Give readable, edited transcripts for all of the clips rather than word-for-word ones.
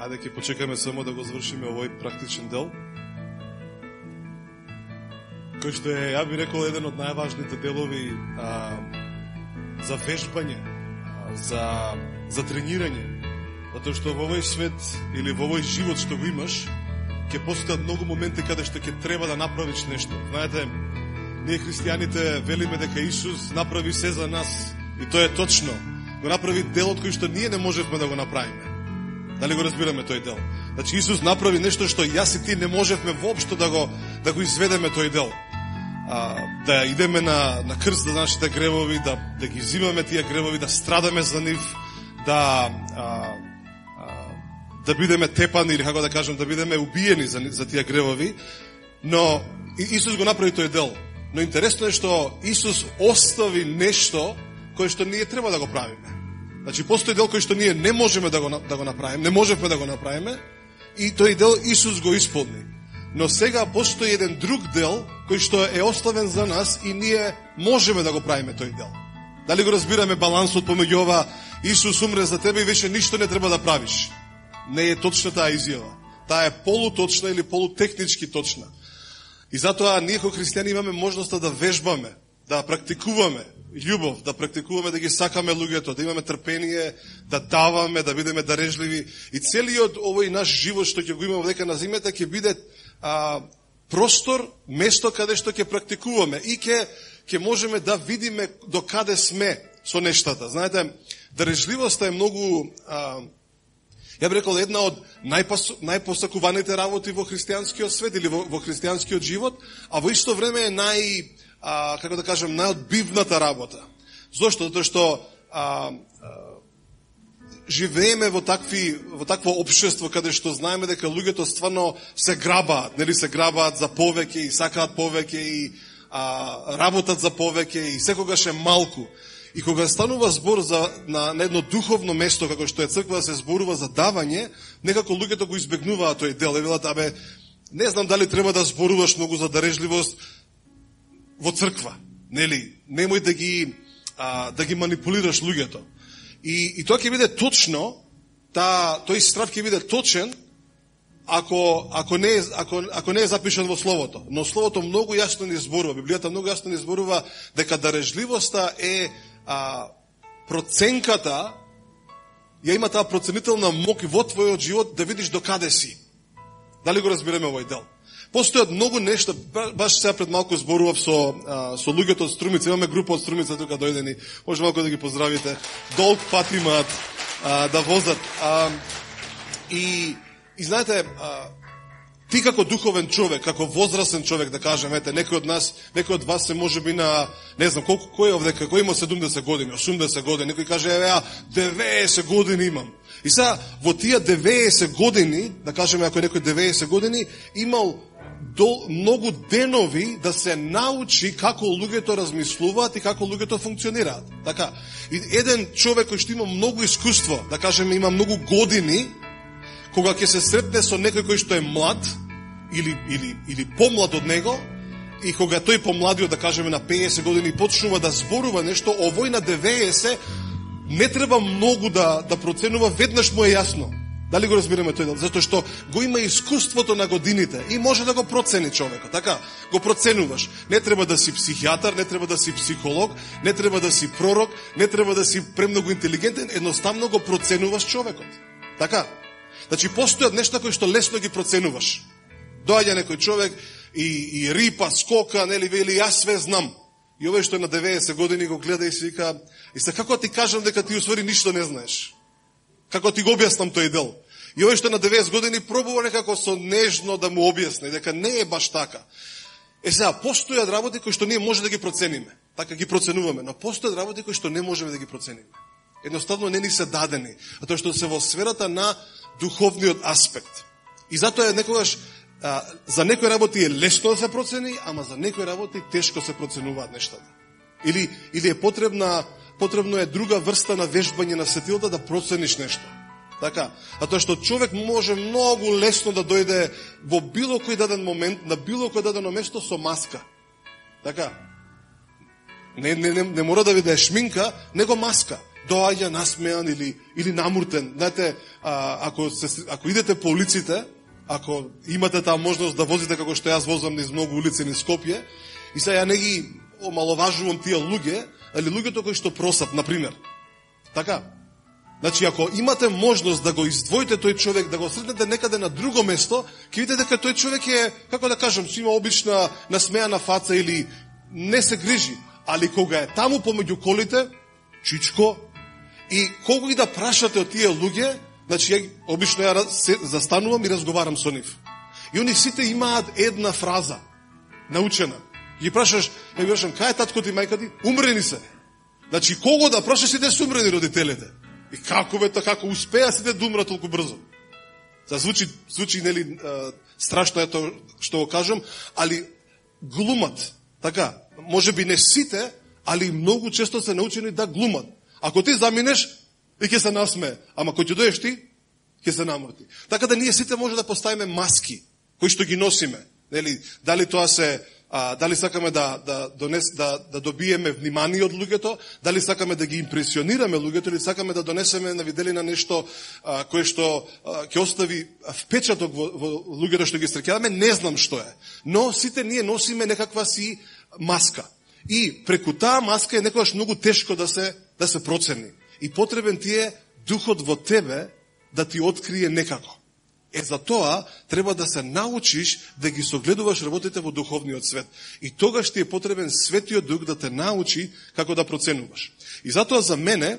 Ајде ќе почекаме само да го завршиме овој практичен дел, кој што е, ја би рекол, еден од најважните делови за вежбање, за тренирање. Затоа што во овој свет или во овој живот што го имаш, ќе постојат многу моменти каде што ќе треба да направиш нешто. Знаете, ние христијаните велиме дека Исус направи се за нас, и тоа е точно. Го направи делот кој што ние не можевме да го направиме. Дали го разбираме тој дел? Значи Исус направи нешто што јас и ти не можевме воопшто да го изведеме тој дел. Да идеме на крст за нашите гревови, да ги взимаме тие гревови, да страдаме за нив, да бидеме тепани, или како да кажем, да бидеме убиени за тие гревови. Но Исус го направи тој дел. Но интересно е што Исус остави нешто кое што ние треба да го правиме. Значи, постои дел кој што ние не можеме да го направиме, не можевме да го направиме, и тој дел Исус го исполни. Но сега постои еден друг дел кој што е оставен за нас и ние можеме да го правиме тој дел. Дали го разбираме балансот помеѓу ова? Исус умре за тебе и веќе ништо не треба да правиш. Не е точна таа изјава. Таа е полуточна или полутехнички точна. И затоа ние како христијани имаме можноста да вежбаме, да практикуваме љубов, да практикуваме да ги сакаме луѓето, да имаме трпение, да даваме, да бидеме дарежливи. И целиот овој наш живот што ќе го имаме дека на земјата ќе биде простор, место каде што ќе практикуваме и ќе можеме да видиме до каде сме со нештата. Знаете, дарежливоста е многу, ја би рекол, една од најпосакуваните работи во христијанскиот свет или во христијанскиот живот, а во исто време е како да кажем, најодбивната работа. Зошто? Затоа што живееме во такво општество каде што знаеме дека луѓето стварно се грабаат, нели се грабаат за повеќе и сакаат повеќе и работат за повеќе и секогаш е малку. И кога станува збор на едно духовно место како што е црква да се зборува за давање, некако луѓето го избегнуваат тој дел. Велат, не знам дали треба да зборуваш многу за дарежливост во црква, нели? Немој да ги манипулираш луѓето. И тоа ќе биде точно, тој страв ќе биде точен ако не е запишан во Словото. Но Словото многу јасно ни зборува, Библијата многу јасно ни зборува дека дарежливоста е проценката, ја има таа проценителна мок во твојот живот да видиш до каде си. Дали го разбираме овој дел? Постојат многу нешта, баш сега пред малку зборував со луѓето од Струмица, имаме група од Струмица тука дојдени, може малку да ги поздравите. Долг пат имаат да возат. И знаете, ти како духовен човек, како возрастен човек, да кажем, некој од вас се може би на, не знам, кој е овде, кој има 70 години, 80 години, некој каже, 90 години имам. И сега, во тие 90 години, да кажеме, ако некој 90 години, имал многу денови да се научи како луѓето размислуваат и како луѓето функционираат. Така, и еден човек кој што има многу искуство, да кажеме, има многу години, кога ќе се сретне со некој кој што е млад или помлад од него, и кога тој помладиот, да кажеме, на 50 години почнува да зборува нешто, овој на 90 не треба многу да проценува, веднаш му е јасно. Дали го разбираме тој дел? Затоа што го има искуството на годините и може да го процени човекот. Така, го проценуваш. Не треба да си психијатар, не треба да си психолог, не треба да си пророк, не треба да си премногу интелигентен, едноставно го проценуваш човекот. Така? Значи, постојат нешта кои што лесно ги проценуваш. Доаѓа некој човек и рипа, скока, нели, вели, јас све знам. И овој што е на 90 години го гледа и си вика, и се како ти кажам дека ти усвори ништо не знаеш? Како ти го објаснам тој дел? И овој што е на 90 години пробува некако со нежно да му објасни, дека не е баш така. Сега, постојат работи кои што ние може да ги процениме. Така ги проценуваме, но постојат работи кои што не можеме да ги процениме. Едноставно не ни се дадени, затоа што се во сферата на духовниот аспект. И затоа е некогаш, за некои работи е лесно да се процени, ама за некои работи тешко се проценуваат нештата. Или е потребно е друга врста на вежбање на сетилата да процениш нешто. Така, затоа што човек може многу лесно да дојде во било кој даден момент, на било кој дадено место со маска. Така, не мора да биде шминка, него маска. доаѓа насмеан или намуртен. Знаете, ако идете по улиците, ако имате таа можност да возите како што јас возам низ многу улици низ Скопје, и сега ја не ги омаловажувам тие луѓе, али луѓето кои што просат, например. Така? Значи, ако имате можност да го издвоите тој човек, да го сретнете некаде на друго место, ќе видите дека тој човек е, како да кажам, има обична насмеана фаца или не се грижи. Али кога е таму помеѓу колите, чичко, и колку ги да прашате од тие луѓе, значи, ја обично ја застанувам и разговарам со нив. И они сите имаат една фраза, научена. Ги прашаш, ја ги прашам, кај е татко ти, мајка ти? Умрени се. Значи, кого да прашаш, сите се умрени родителите. И како како успеа сите да умрат толку брзо. Звучи нели, страшно е тоа што го кажам, али глумат. Така, може би не сите, али многу често се научени да глумат. Ако ти заминеш, и ќе се насмее. Ама кој ќе доеш ти, ќе се намрти. Така да ние сите може да поставиме маски, кои што ги носиме. Нели, дали тоа се, дали сакаме да добиеме внимание од луѓето, дали сакаме да ги импресионираме луѓето, или сакаме да донесеме на виделина нешто кое што ќе остави впечаток во луѓето што ги среќаваме, не знам што е. Но сите ние носиме некаква си маска. И преку таа маска е некогаш многу тешко да се процени. И потребен ти е духот во тебе да ти открие некако. За тоа треба да се научиш да ги согледуваш работите во духовниот свет. И тогаш ти е потребен Светиот Дух да те научи како да проценуваш. И затоа за мене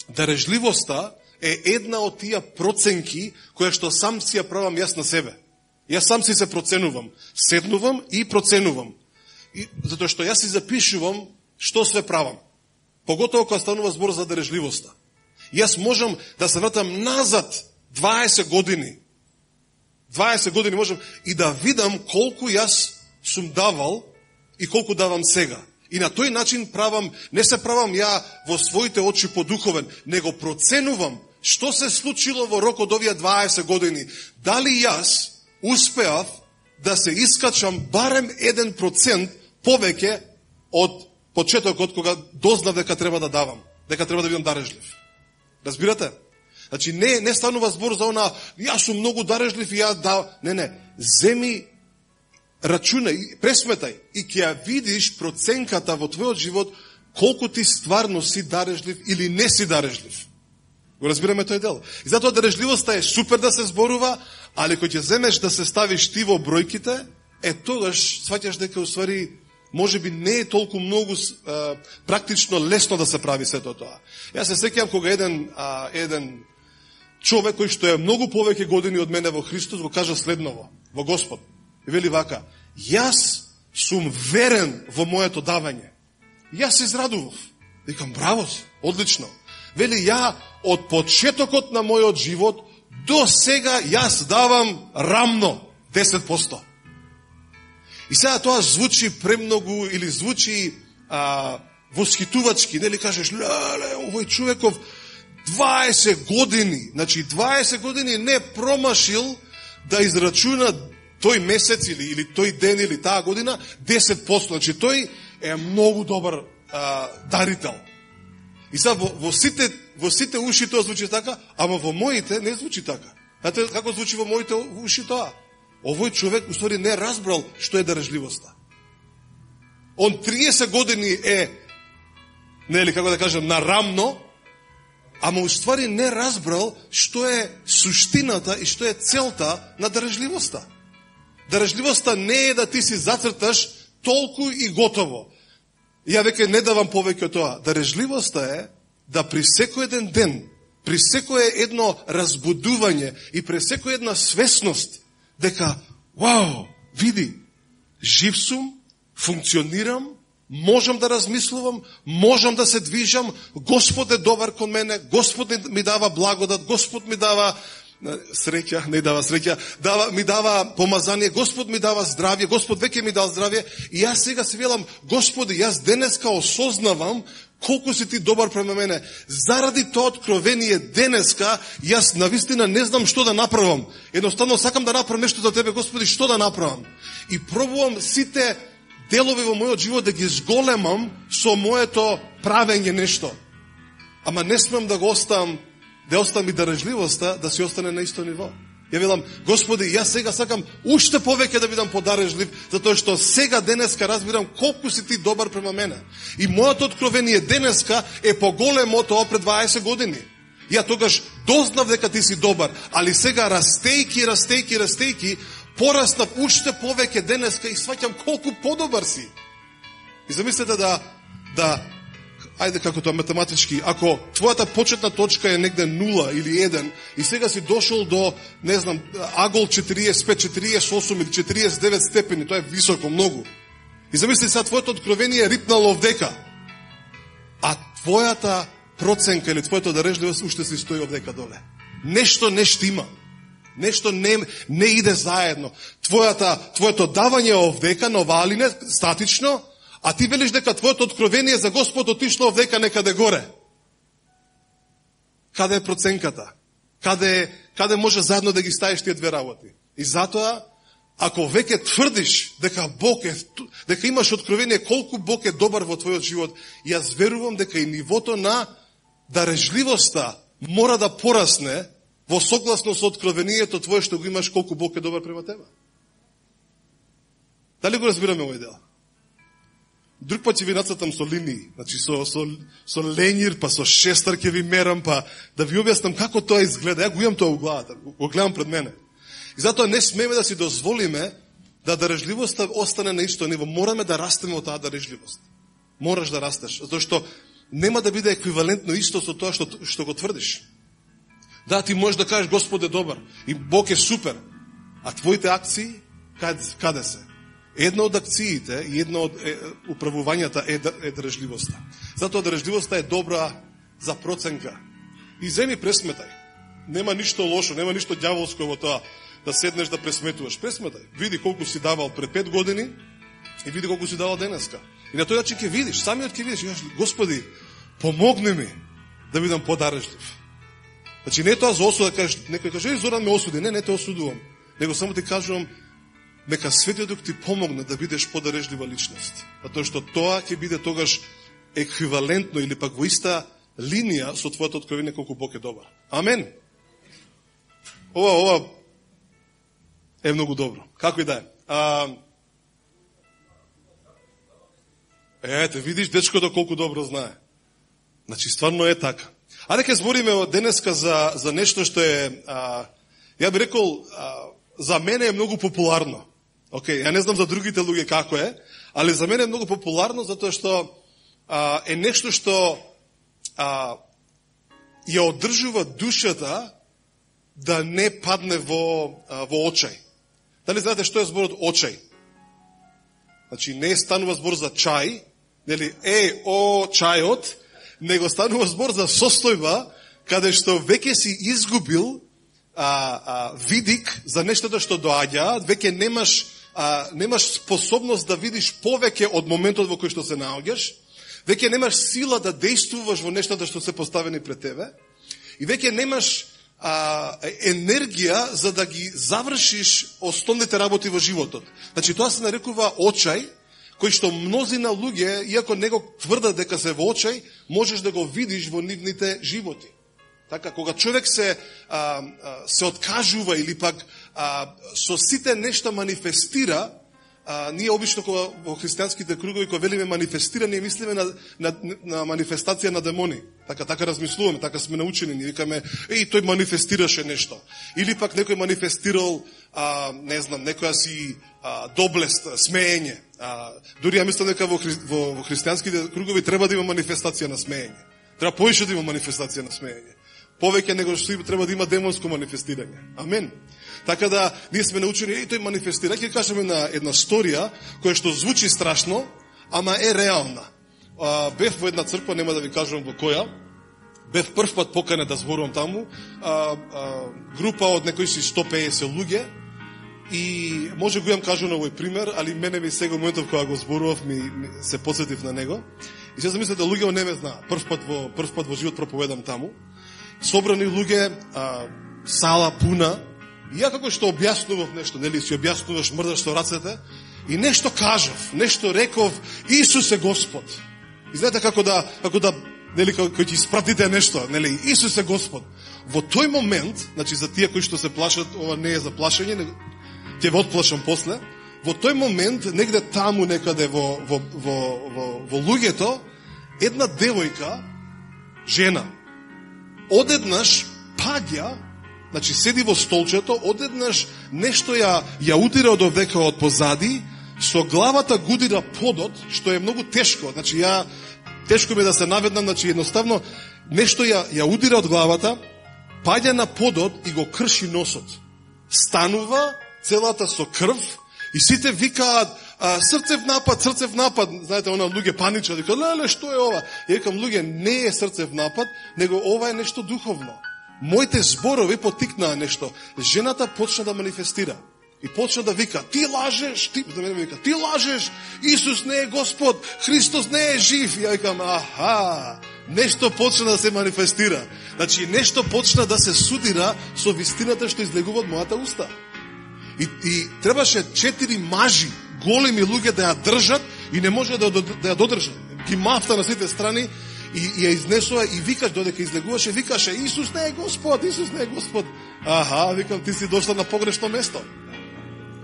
дарежливоста е една од тие проценки која што сам си ја правам јас на себе. Јас сам си се проценувам, седнувам и проценувам. И затоа што јас си запишувам што све правам. Поготово кога станува збор за дарежливоста. Јас можам да се вратам назад 20 години. 20 години можам и да видам колку јас сум давал и колку давам сега. И на тој начин правам, не се правам ја во своите очи подуховен, него проценувам што се случило во рок од овие 20 години. Дали јас успеав да се искачам барем 1% повеќе од почетокот кога дознав дека треба да давам, дека треба да бидам дарежлив. Разбирате? Значи, не станува збор за она, јас сум многу дарежлив и ја да... Не. Земи, рачунај, пресметај и ќе ја видиш проценката во твојот живот колку ти стварно си дарежлив или не си дарежлив. Го разбираме тој дел. И затоа дарежливоста е супер да се зборува, али кој ќе земеш да се ставиш ти во бројките, тогаш сваќаш дека уствари може би не е толку многу практично лесно да се прави сето тоа. Јас се сеќавам кога еден човек кој што е многу повеќе години од мене во Христос го кажа следново во Господ. И вели вака: јас сум верен во моето давање. Јас се израдував. Викам, браво, одлично. Вели, ја од почетокот на мојот живот до сега јас давам рамно 10%. И сега тоа звучи премногу или звучи восхитувачки, нели кажеш, леле, овој човеков 20 години, значи 20 години не промашил да израчуна тој месец или тој ден или таа година 10%. Значи тој е многу добар дарител. И сега во сите уши тоа звучи така, ама во моите не звучи така. Знаете како звучи во моите уши тоа? Овој човек уствари не разбрал што е дарежливоста. Он 30 години е, нели како да кажам, нарамно, ама уствари не разбрал што е суштината и што е целта на дарежливоста. Дарежливоста не е да ти си зацрташ толку и готово. Ја веќе не давам повеќе од тоа. Дарежливоста е да при секој еден ден, при секое едно разбудување и при секој една свесност дека, вау, види, жив сум, функционирам, можам да размислувам, можам да се движам, Господ е добар кон мене, Господ ми дава благодат, Господ ми дава среќа, не дава среќа, ми дава помазание, Господ ми дава здравје, Господ веќе ми дал здравје, и јас сега се велам, Господи, јас денеска осознавам колку си ти добар према мене. Заради тоа откровение денеска, јас навистина не знам што да направам. Едноставно сакам да направам нешто за тебе, Господи, што да направам? И пробувам сите делови во мојот живот да ги зголемам со моето правење нешто. Ама не смем да го оставам, да оставам и дарежливоста да си остане на исто ниво. Ја велам, Господи, јас сега сакам уште повеќе да бидам подарежлив, затоа што сега денеска разбирам колку си ти добар према мене. И моето откровение денеска е поголемо од тоа пред 20 години. Ја тогаш дознав дека ти си добар, али сега растејки, пораснав уште повеќе денеска и сваќам колку подобар си. И замислете да ајде како тоа математички, ако твојата почетна точка е негде 0 или 1 и сега си дошол до, не знам, агол 45, 48 или 49 степени, тоа е високо многу. И замисли сега твоето откровение е рипнало овдека, а твојата проценка или твоето дарежливост уште си стои овдека доле. Нешто има. Нешто не иде заедно. Твоето давање овдека на овалине, статично, а ти велиш дека твоето откровение за Господ отишло овдека некаде горе. Каде е проценката? Каде може заедно да ги ставиш тие две работи? И затоа, ако веќе тврдиш дека дека имаш откровение колку Бог е добар во твојот живот, јас верувам дека и нивото на дарежливоста мора да порасне во согласно со откровението твое што го имаш колку Бог е добар према тебе. Дали го разбираме овој дел? Друг пат ќе ви нацртам со линии, значи со ленјир, па со шестар ќе ви мерам, па да ви објаснам како тоа изгледа. Ја го имам тоа у главата, го гледам пред мене. И затоа не смееме да си дозволиме да дарежливоста остане на исто ниво. Мораме да растеме од таа дарежливост. Мораш да растеш, затоа што нема да биде еквивалентно исто со тоа што го тврдиш. Да, ти можеш да кажеш Господ е добар и Бог е супер, а твоите акции каде се? Една од акциите и една од управувањата е дарежливоста. Затоа дарежливоста е добра за проценка. И земи пресметај. Нема ништо лошо, нема ништо ѓаволско во тоа да седнеш да пресметуваш. Пресметај. Види колку си давал пред 5 години и види колку си давал денеска. И на тој начин ќе видиш, самиот ќе видиш, Господи, помогни ми да бидам подарежлив. Значи не тоа за осуда, кажеш, некој каже, Зоран ме осуди. Не те осудувам. Него само ти кажувам, нека Светиот Дух ти помогне да бидеш подарежлива личност. Затоа што тоа ќе биде тогаш еквивалентно или пак во иста линија со твоето откровение колку Бог е добар. Амен. Ова е многу добро. Како и да е. Ете, видиш дечкото колку добро знае. Значи, стварно е така. Ајде ќе збориме денеска за нешто што е, ја би рекол, за мене е многу популарно. Ја не знам за другите луѓе како е, али за мене е многу популарно затоа што е нешто што ја одржува душата да не падне во очај. Дали знаете што е зборот очај? Значи, не станува збор за чај, нели, чајот, него станува збор за состојба каде што веќе си изгубил видик за нештото што доаѓа, веќе немаш способност да видиш повеќе од моментот во кој што се наоѓаш, веќе немаш сила да действуваш во нештото што се поставени пред тебе, и веќе немаш енергија за да ги завршиш основните работи во животот. Значи, тоа се нарекува очај, кој што мнозина луѓе, иако не го тврдат дека се во очај, можеш да го видиш во нивните животи. Така, кога човек се откажува или пак со сите нешта манифестира, ние обично кога во христијанските кругови кога велиме манифестира, ние мислиме на манифестација на демони. Така размислуваме, така сме научени, ние викаме, тој манифестираше нешто. Или пак некој манифестирал, не знам, некоја си доблест, смеење. Дури ја мислам дека во христијанските кругови треба да има манифестација на смеење. Треба повеќе да има манифестација на смеење. Повеќе него што треба да има демонско манифестирање. Амен. Така да, ние сме научени, тој манифестира. Ќе кажеме на една сторија, која што звучи страшно, ама е реална. Бев во една црква, нема да ви кажувам во која, бев прв пат поканет да зборувам таму, група од некои си 150 луѓе, и може го имам кажу на овој пример, али мене ми сега моментов кога го зборував, се подсетив на него. И се замислите, луѓе не ме знаат. Прв пат во живот проповедам таму. Собрани луѓе, сала пуна, и ја како што објаснував нешто, нели си објаснуваш, мрдаш со рацете, и нешто кажав, нешто реков, Исус е Господ. И знаете како да нели, кој ќе испратите нешто, нели, Исус е Господ. Во тој момент, значи за тие кои што се плашат, ова не е за плашење, него ќе ве отплашам после. Во тој момент, негде таму некаде во луѓето, една девојка, жена, одеднаш паѓа, значи седи во столчето, одеднаш нешто ја удира од овдека од позади, со главата гудира подот, што е многу тешко. Значи тешко ми да се наведнам, значи едноставно нешто ја удира од главата, паѓа на подот и го крши носот. Станува целата со крв и сите викаат срцев напад. Знаете, она луѓе паничат, викаат, леле, што е ова? Ја викам, луѓе, не е срцев напад, него ова е нешто духовно. Моите зборови потикнаа нешто. Жената почна да манифестира. И почна да вика, ти лажеш, ти лажеш, Исус не е Господ, Христос не е жив. Ја викам, аха, нешто почна да се манифестира. Значи, нешто почна да се судира со вистината што излегува од мојата уста. И требаше 4 мажи, големи луѓе да ја држат и не може да ја додржат. Ги мафта на сите страни и ја изнесува и викаш, додека излегуваше, викаше, Исус не е Господ, Исус не е Господ. Аха, викам, ти си дошла на погрешно место.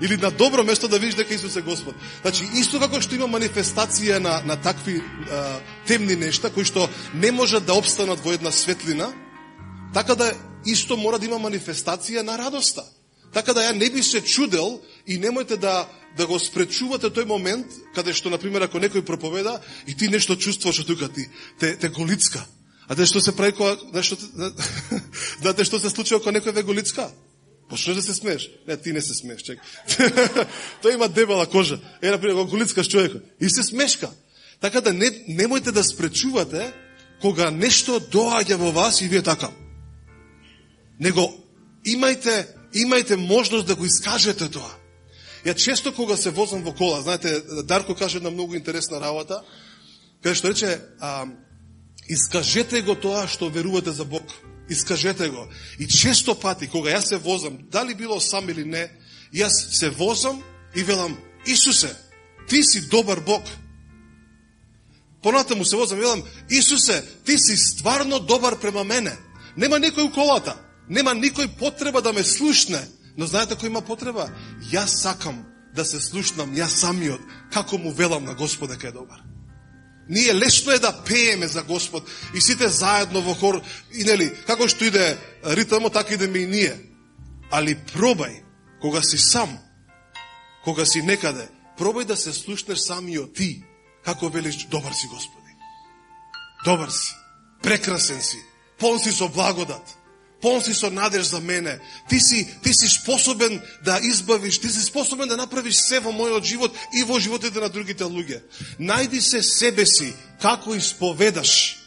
Или на добро место да видиш дека Исус е Господ. Значи, исто како што има манифестација на такви темни нешта, кои што не можат да обстанат во една светлина, така да исто мора да има манифестација на радоста. Така да ја не би се чудел и немојте да го спречувате тој момент, каде што, например, ако некој проповеда и ти нешто чувствуваш од тука, те голицка. А те што се прави кога, знаете што се случува кога некој ве голицка? Почнеш да се смееш. Не, ти не се смееш, чек. Тој има дебела кожа. Например, кога голицкаш човекот. И се смешка. Така да немојте да спречувате кога нешто доаѓа во вас и вие така. Него имајте можност да го искажете тоа. Ја често кога се возам во кола, знаете, Дарко каже една многу интересна работа, каде што рече, искажете го тоа што верувате за Бог. Искажете го. И често пати, кога јас се возам, дали било сам или не, јас се возам и велам, Исусе, ти си добар Бог. Понатаму се возам и велам, Исусе, ти си стварно добар према мене. Нема никој у колата. Нема никој потреба да ме слушне. Но знаете кој има потреба? Јас сакам да се слушнам, јас самиот, како му велам на Господ дека е добар. Ние лесно е да пееме за Господ и сите заедно во хор, и нели, како што иде ритмот, така идеме и ние. Али пробај, кога си сам, кога си некаде, пробај да се слушнеш самиот ти, како велиш, добар си Господи. Добар си, прекрасен си, полн си со благодат. Полн си со надеж за мене. Ти си способен да избавиш, ти си способен да направиш се во мојот живот и во животите на другите луѓе. Најди се себе си, како исповедаш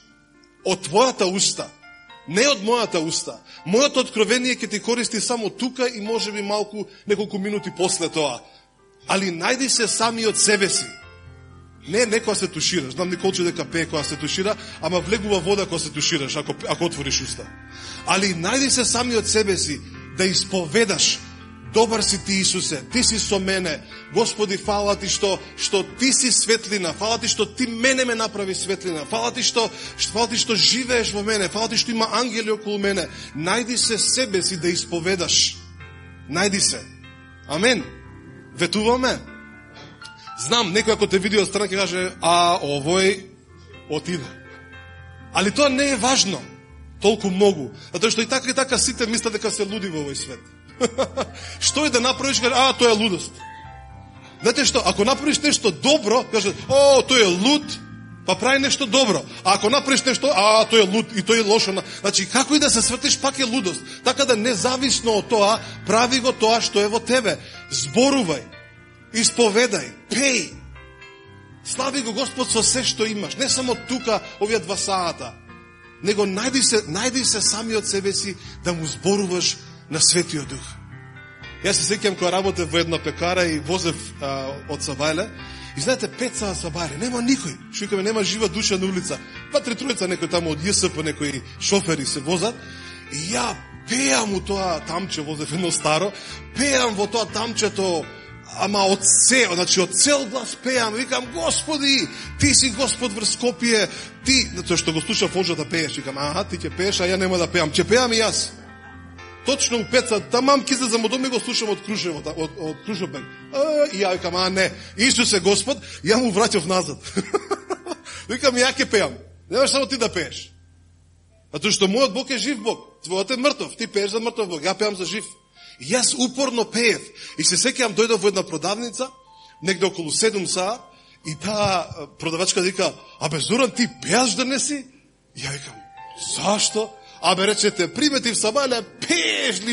од твојата уста, не од мојата уста. Мојото откровение ќе ти користи само тука и може би малку, неколку минути после тоа. Али најди се сами од себе си. Не кога се тушираш. Знам Николче дека пее кога се тушира, ама влегува вода кога се тушираш, ако отвориш уста. Али најди се сами од себе си, да исповедаш, добар си ти Исусе, ти си со мене, Господи, фала ти што ти си светлина, фала ти што ти мене ме направи светлина, фала ти што живееш во мене, фала ти што има ангели околу мене. Најди се себе си да исповедаш. Најди се. Амен. Ветуваме. Знам, некој ако те види од страна ќе каже, овој отиде. Али тоа не е важно толку многу, затоа што и така сите мислат дека се луди во овој свет. Што е да направиш, каже, тоа е лудост. Знаете што, ако направиш нешто добро, каже, тој е луд, па прави нешто добро. А ако направиш нешто, тој е луд и тој е лошо. Значи, како и да се свртиш, пак е лудост. Така да независно од тоа, прави го тоа што е во тебе. Зборувај, исповедај, пеј. Слави го Господ со се што имаш. Не само тука, овие 2 сата. Него најди се сами од себе си да му зборуваш на Светиот Дух. Јас се сеќам кога работев во една пекара и возев од Савајле. И знаете, 5 саат Савајле, нема никој. Шукаме, нема жива душа на улица. 2-3 тројца некој тамо од ЈСП, некои шофери се возат. И ја пеам у тоа тамче, возев едно старо, пеам во тоа тамчето ама од цел глас пеам, викам, Господи, ти си Господ врз Скопје, ти, затоа што го слушав Фоджа да пееш, викам, ти ќе пееш, а ја нема да пеам, ќе пеам и јас. Точно у 5 сат, тамам киза за модоми го слушам од Крушевот, од Крушовбек. И ја викам, не, Исус е Господ, ја му враќав назад. Викам, ја ќе пеам, немаш само ти да пееш. Затоа што мојот Бог е жив Бог, твојот е мртов, ти пееш за мртов Бог, ја пеам за жив. И јас упорно пеев. И се сеќавам, дојдов во една продавница, негде околу 7 саа, и таа продавачка вика, Зоран, ти пеаш да не си? Ја викам, зашто? Речете, приметив Сабале,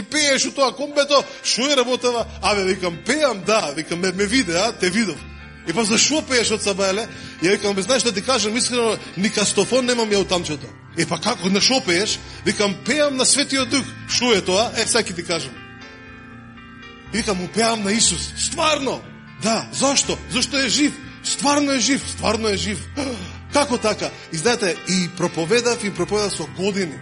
пееш у тоа комбето, шо е работава? Викам, пеам, да, викам, ме виде, те видов. И па зашо пееш од Сабале? Ја викам, знаеш да ти кажам, искрено, ни кастофон немам ја у тамчето. Па како, на шо пееш? Викам, пеам на Светиот Дух. Шо е тоа? Сега ти кажам. Викам, му пеам на Исус. Стварно? Да, зашто? Зашто е жив? Стварно е жив. Како така? И знаете, и проповедав со години.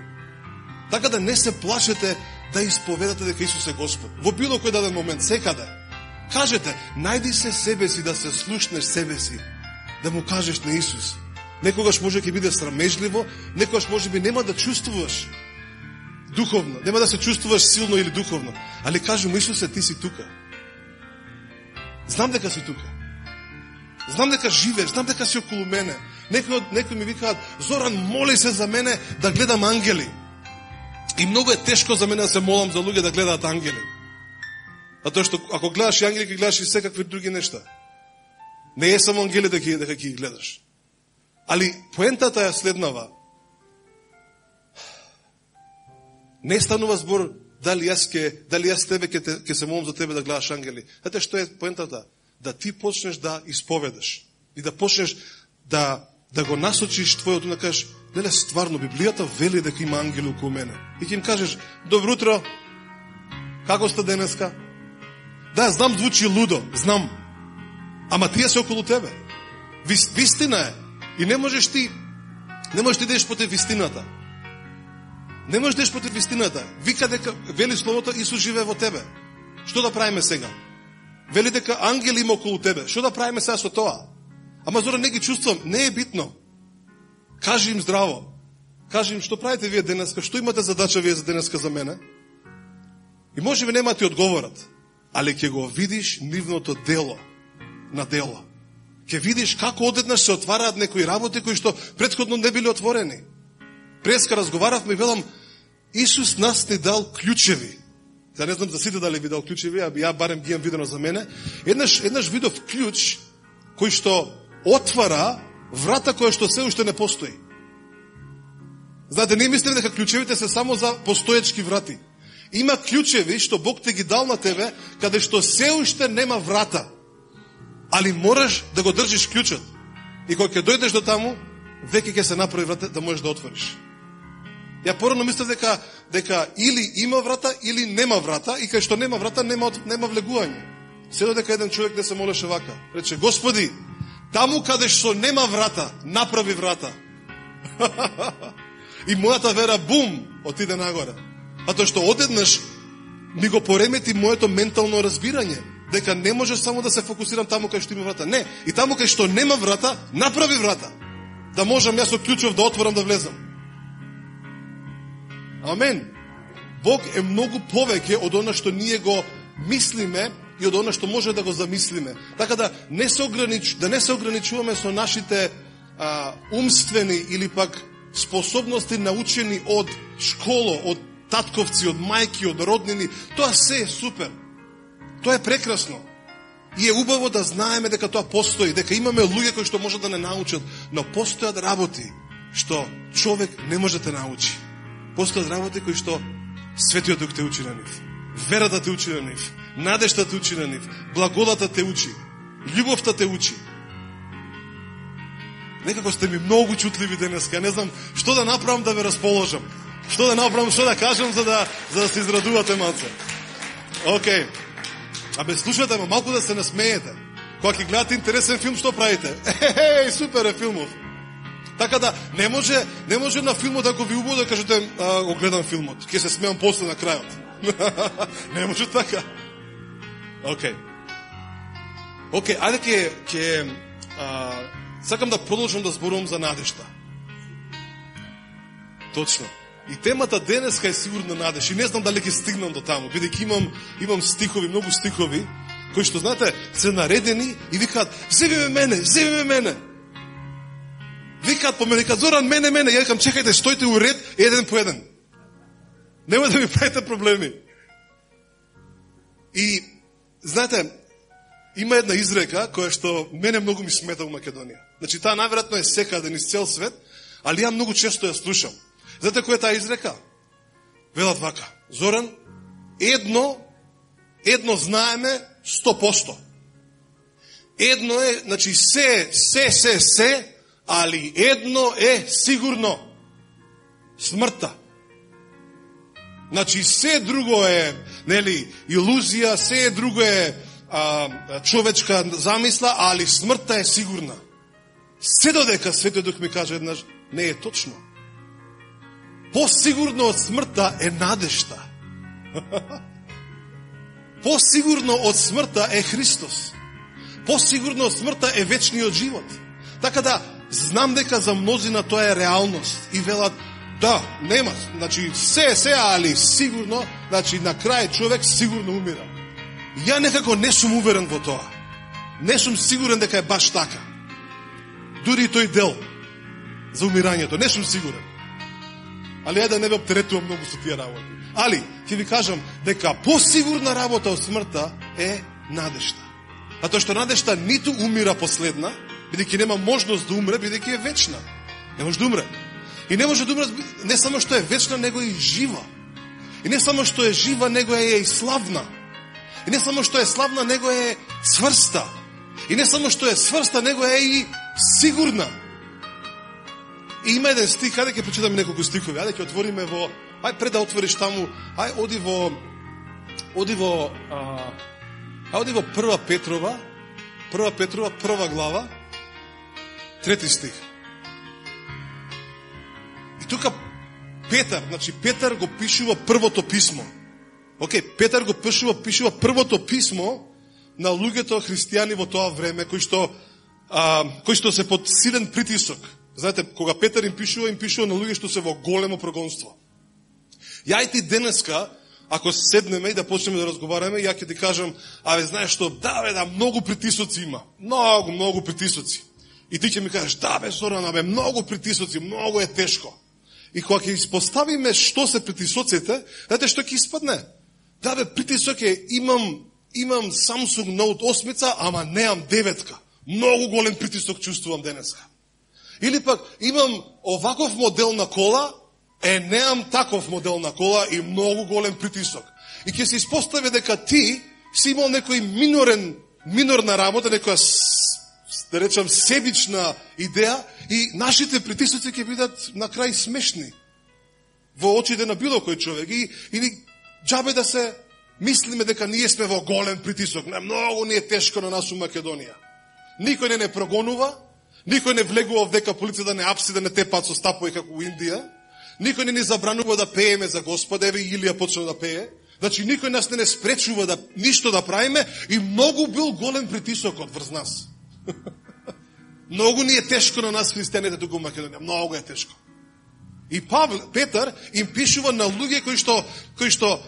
Така да не се плашете да исповедате дека Исус е Господ. Во било кој даден момент, секаде. Кажете, најди се себе си, да се слушнеш себе си, да му кажеш на Исус. Некогаш може ќе биде срамежливо, некогаш може би нема да чувствуваш духовно, нема да се чувствуваш силно или духовно. Али кажу му, Исусе, ти си тука. Знам дека си тука. Знам дека живееш, знам дека си околу мене. Некои ми викаат, Зоран, моли се за мене да гледам ангели. И многу е тешко за мене да се молам за луѓе да гледаат ангели. Затоа што ако гледаш и ангели, ќе гледаш и секакви други нешта. Не е само ангели дека ги гледаш. Али поентата е следнава. Не станува збор дали јас тебе ќе се молам за тебе да гледаш ангели. Знаете што е поентата? Да ти почнеш да исповедаш и да почнеш да го насочиш твојот ум, да кажеш, леле, стварно Библијата вели дека има ангели околу мене. И ќе им кажеш, добро утро, како сте денеска? Да, знам, звучи лудо, знам. Ама тие се околу тебе. Вистина е. И не можеш ти да идеш против вистината. Не можеш да идеш против вистината. Вика дека, вели словото, Исус живее во тебе. Што да правиме сега? Вели дека ангели има околу тебе. Што да правиме сега со тоа? Ама Зора, не ги чувствам. Не е битно. Кажи им здраво. Кажи им, што правите вие денеска? Што имате задача вие за денеска за мене? И може би нема ти одговорат. Али ќе го видиш нивното дело на дело. Ќе видиш како одеднаш се отвараат некои работи кои што претходно не били отворени. Преска разговаравме и велам, Исус нас ни дал клучеви. Сега не знам за сите дали ви дал клучеви, а ја барем ги имам видено за мене. Еднаш видов клjuč кој што отвара врата која што се уште не постои. Знаете, не мислите дека клучевите се само за постоечки врати. Има клучеви што Бог те ги дал на тебе, каде што се уште нема врата. Али мораш да го држиш клучот. И кога ќе дојдеш до таму, веќе ќе се направи врата да можеш да отвориш. Ја порано мислев дека или има врата, или нема врата, и кај што нема врата, нема влегување. Седо дека еден човек не се молеше вака. Рече, Господи, таму каде што нема врата, направи врата. И мојата вера, бум, отиде нагоре. А тоа што одеднаш ми го поремети моето ментално разбирање. Дека не може само да се фокусирам таму кај што има врата. Не, и таму кај што нема врата, направи врата. Да можам јас со клучов да отворам, да влезам. Амен. Бог е многу повеќе од она што ние го мислиме и од она што може да го замислиме. Така да не се ограничуваме со нашите умствени или пак способности научени од школа, од татковци, од мајки, од роднини. Тоа се е супер. Тоа е прекрасно. И е убаво да знаеме дека тоа постои, дека имаме луѓе кои што може да не научат, но постојат работи што човек не може да научи. Постојат работи кои што Светиот Дух те учи на нив. Верата те учи на нив. Надежта те учи на нив. Благодата те учи. Љубовта те учи. Некако сте ми многу чутливи денеска. Не знам што да направам да ве расположам. Што да направам, што да кажам за да се израдувате малце. Океј. Слушате, малку да се насмеете. Кога ќе гледате интересен филм, што правите? Супер е филмов. Така да, не може на филмот, ако ви убаво да кажете, го гледам филмот, ќе се смеам после на крајот. Не може така. Океј. Океј, ајде сакам да продолжам да зборувам за надежта. Точно. И темата денеска е сигурно надеж. И не знам дали ќе стигнам до таму, бидејќи имам стихови, многу стихови, кои што, знаете, се наредени и викаат, земи ме мене. Викаат по мене, викаат, Зоран, мене. Ја викам, чекајте, стојте у ред, еден по еден. Нема да ми правите проблеми. И, знаете, има една изрека, која што мене многу ми смета у Македонија. Значи, таа најверојатно е секаде низ цел свет, али ја многу често ја слушам. Знаете која е таа изрека? Велат вака, Зоран, едно знаеме 100%. Едно е, значи се, али едно е сигурно. Смртта. Значи, се друго е, нели, илузија, се друго е човечка замисла, али смртта е сигурна. Се додека Светиот Дух ми каже еднаш, не е точно. Посигурно од смртта е надежта. Посигурно од смртта е Христос. Посигурно од смртта е вечниот живот. Така да, знам дека за мнозина тоа е реалност. И велат, да, нема, значи се, али сигурно, значи на крај човек сигурно умира. Ја некако не сум уверен во тоа. Не сум сигурен дека е баш така. Дури и тој дел за умирањето, не сум сигурен. Али ја да не бе оптеретувам многу со тие работи. Али, ќе ви кажам дека посигурна работа од смртта е надежта. А тоа што надежта ниту умира последна, бидејќи нема можност да умре, бидејќи е вечна. Не може да умре. И не може да умре не само што е вечна, него и жива. И не само што е жива, него е и славна. И не само што е славна, него е сврста. И не само што е сврста, него е и сигурна. И има еден стих, ајде ќе прочитаме неколку стихови, ајде ќе отвориме во, пред да отвориш таму, оди во 1 Петрова, 1 глава, 3 стих. И тука Петар го пишува првото писмо. Петар го пишува првото писмо на луѓето христијани во тоа време, кои што се под силен притисок. Знаете, кога Петар им пишува на луѓе што се во големо прогонство. Ја и ти денеска, ако седнеме и да почнеме да разговараме, ја ќе ти кажам, знаеш што, многу притисоци има. Многу притисоци. И ти ќе ми кажеш, Зоран, многу притисоци, многу е тешко. И кога ќе испоставиме што се притисоците, знаете што ќе испадне? Притисок е, имам Samsung Note 8, ама неам 9. Многу голем притисок чувствувам денеска. Или пак, имам оваков модел на кола, неам таков модел на кола и многу голем притисок. И ќе се испостави дека ти си имал некој минорна работа, некоја, да речам, себична идеја и нашите притисоци ќе бидат на крај смешни во очите на било кој човек. И џабе да се мислиме дека ние сме во голем притисок. Многу ни е тешко на нас у Македонија. Никој не прогонува, никој не влегува в дека полиција да не апси, да не тепаат со стапови како у Индија. Никој не ни забранува да пееме за Господ, еве Илија почна да пее. Значи, никој нас не спречува да ништо да правиме и многу бил голем притисокот врз нас. Многу ни е тешко на нас христијаните туку у Македонија. Многу е тешко. И Петар им пишува на луѓе кои што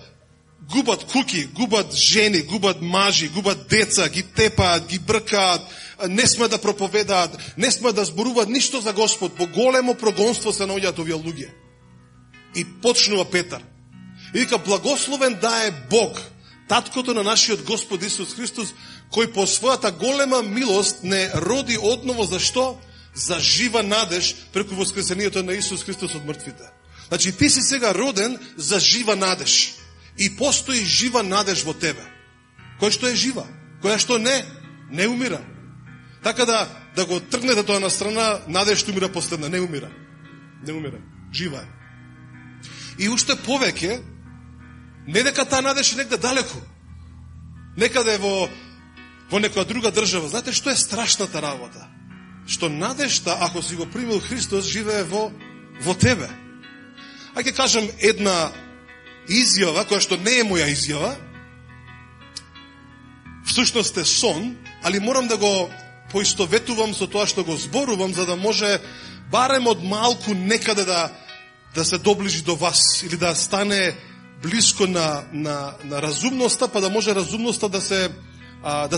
губат куки, губат жени, губат мажи, губат деца, ги тепаат, ги бркаат, не сме да проповедаат, не сме да зборуваат ништо за Господ. По големо прогонство се наоѓаат овие луѓе. И почнува Петар. И вика, благословен да е Бог, таткото на нашиот Господ Исус Христос, кој по својата голема милост не роди одново за што? За жива надеж преку воскресението на Исус Христос од мртвите. Значи, ти си сега роден за жива надеж. И постои жива надеж во тебе. Кој што е жива, која што не умира. Така да го тргнете тоа на страна, надеж што умира последна, не умира. Не умира, жива е. И уште повеќе, не дека таа надеж е негде далеку, некаде во некоја друга држава. Знаете што е страшната работа? Што надежта, ако си го примил Христос, живее во тебе. Ајде кажам една изјава, која што не е моја изјава, всушност е сон, али морам да го поистоветувам со тоа што го зборувам, за да може барем од малку некаде да се доближи до вас или да стане близко на разумноста, па да може разумноста да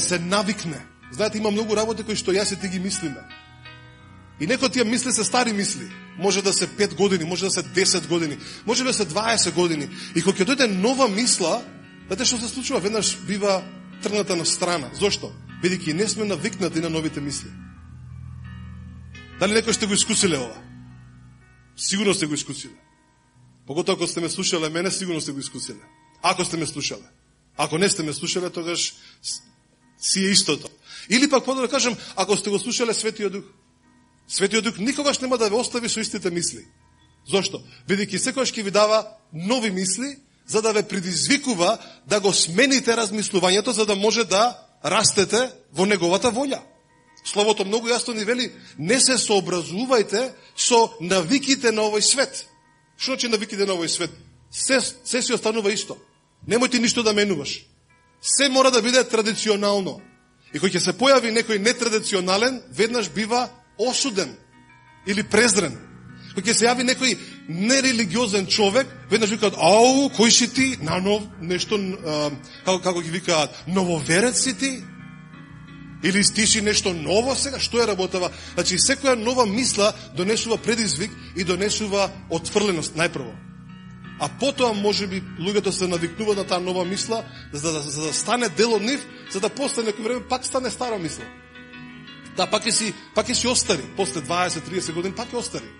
се навикне. Знаете, има многу работи кои што јас и ти ги мислиме. И некои тие мисли се стари мисли. Може да се 5 години, може да се 10 години, може да се 20 години. И кога ќе дојде нова мисла, знаете што се случува? Веднаш бива тргната на страна. Зошто? Бидејќи не сме навикнати на новите мисли. Дали некој сте го искусиле ова? Сигурно сте го искусиле. Поготоа ако сте ме слушале мене, сигурно сте го искусиле. Ако сте ме слушале. Ако не сте ме слушале, тогаш си е истото. Или пак подобро да кажем, ако сте го слушале Светиот Дух. Светиот Дух никогаш нема да ве остави со истите мисли. Зошто? Бидејќи секогаш ќе ви дава нови мисли, за да ве предизвикува да го смените размислувањето, за да може да растете во неговата волја. Словото многу јасно ни вели, не се сообразувајте со навиките на овој свет. Што значи навиките на овој свет? Се си останува исто. Немој ти ништо да менуваш. Се мора да биде традиционално. И кој ќе се појави некој нетрадиционален, веднаш бива осуден или презрен. Кој ќе се јави некој нерелигиозен човек, веднаш викаат, ау, кој си ти? Нанов, нешто, како ги викаат, нововерец си ти? Или ти си нешто ново сега? Што е работава? Значи, секоја нова мисла донесува предизвик и донесува отфрленост, најпрво. А потоа, може би, луѓето се навикнуваат на таа нова мисла, за да стане дел од нив, за да после некој време пак стане стара мисла. Да, пак ќе си остари. После 20-30 години пак ќе остари.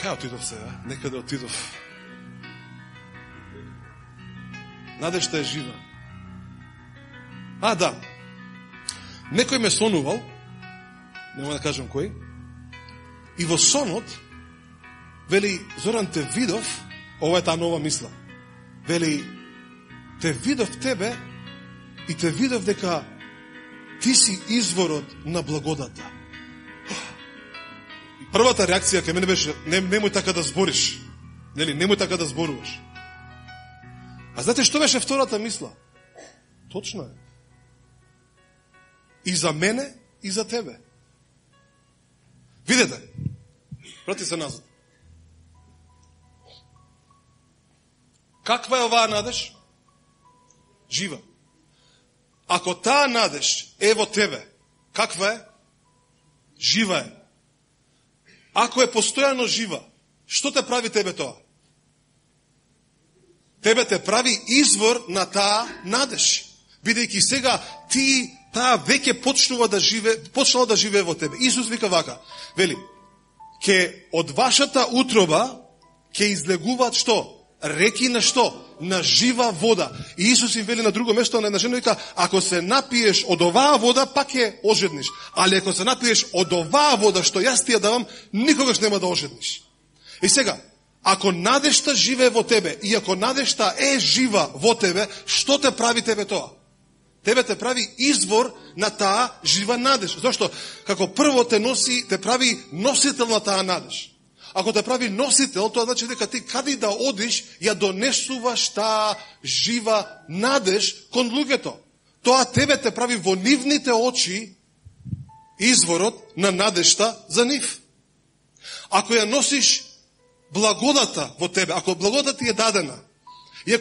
Кај отидов сега? Некаде отидов. Надежта е жива. Да. Некој ме сонувал, нема да кажам кој, и во сонот, вели, Зоран, те видов, ова е таа нова мисла, вели, те видов тебе и те видов дека ти си изворот на благодата. И првата реакција кај мене беше, немој така да збориш. Нели, немој така да зборуваш. А знаете што беше втората мисла? Точно е. И за мене, и за тебе. Видете, врати се назад. Каква е оваа надеж? Жива. Ако таа надеж е во тебе, каква е? Жива е. Ако е постојано жива, што те прави тебе тоа? Тебе те прави извор на таа надеж. Бидејќи сега ти таа веќе почнала да живее во тебе. Исус вика вака, вели, од вашата утроба ќе излегуваат што? Реки на што? На жива вода. И Исус им вели на друго место, на една жена вика, ако се напиеш од оваа вода, пак ќе ожедниш. Али ако се напиеш од оваа вода што јас ти ја давам, никогаш нема да ожедниш. И сега, ако надежта живее во тебе, и ако надежта е жива во тебе, што те прави тебе тоа? Тебе те прави извор на таа жива надеж. Зошто? Како прво те прави носител на таа надеж. Ако те прави носител, тоа значи дека ти каде да одиш, ја донесуваш таа жива надеж кон луѓето. Тоа тебе те прави во нивните очи изворот на надежта за нив. Ако ја носиш благодата во тебе, ако благодата ти е дадена, и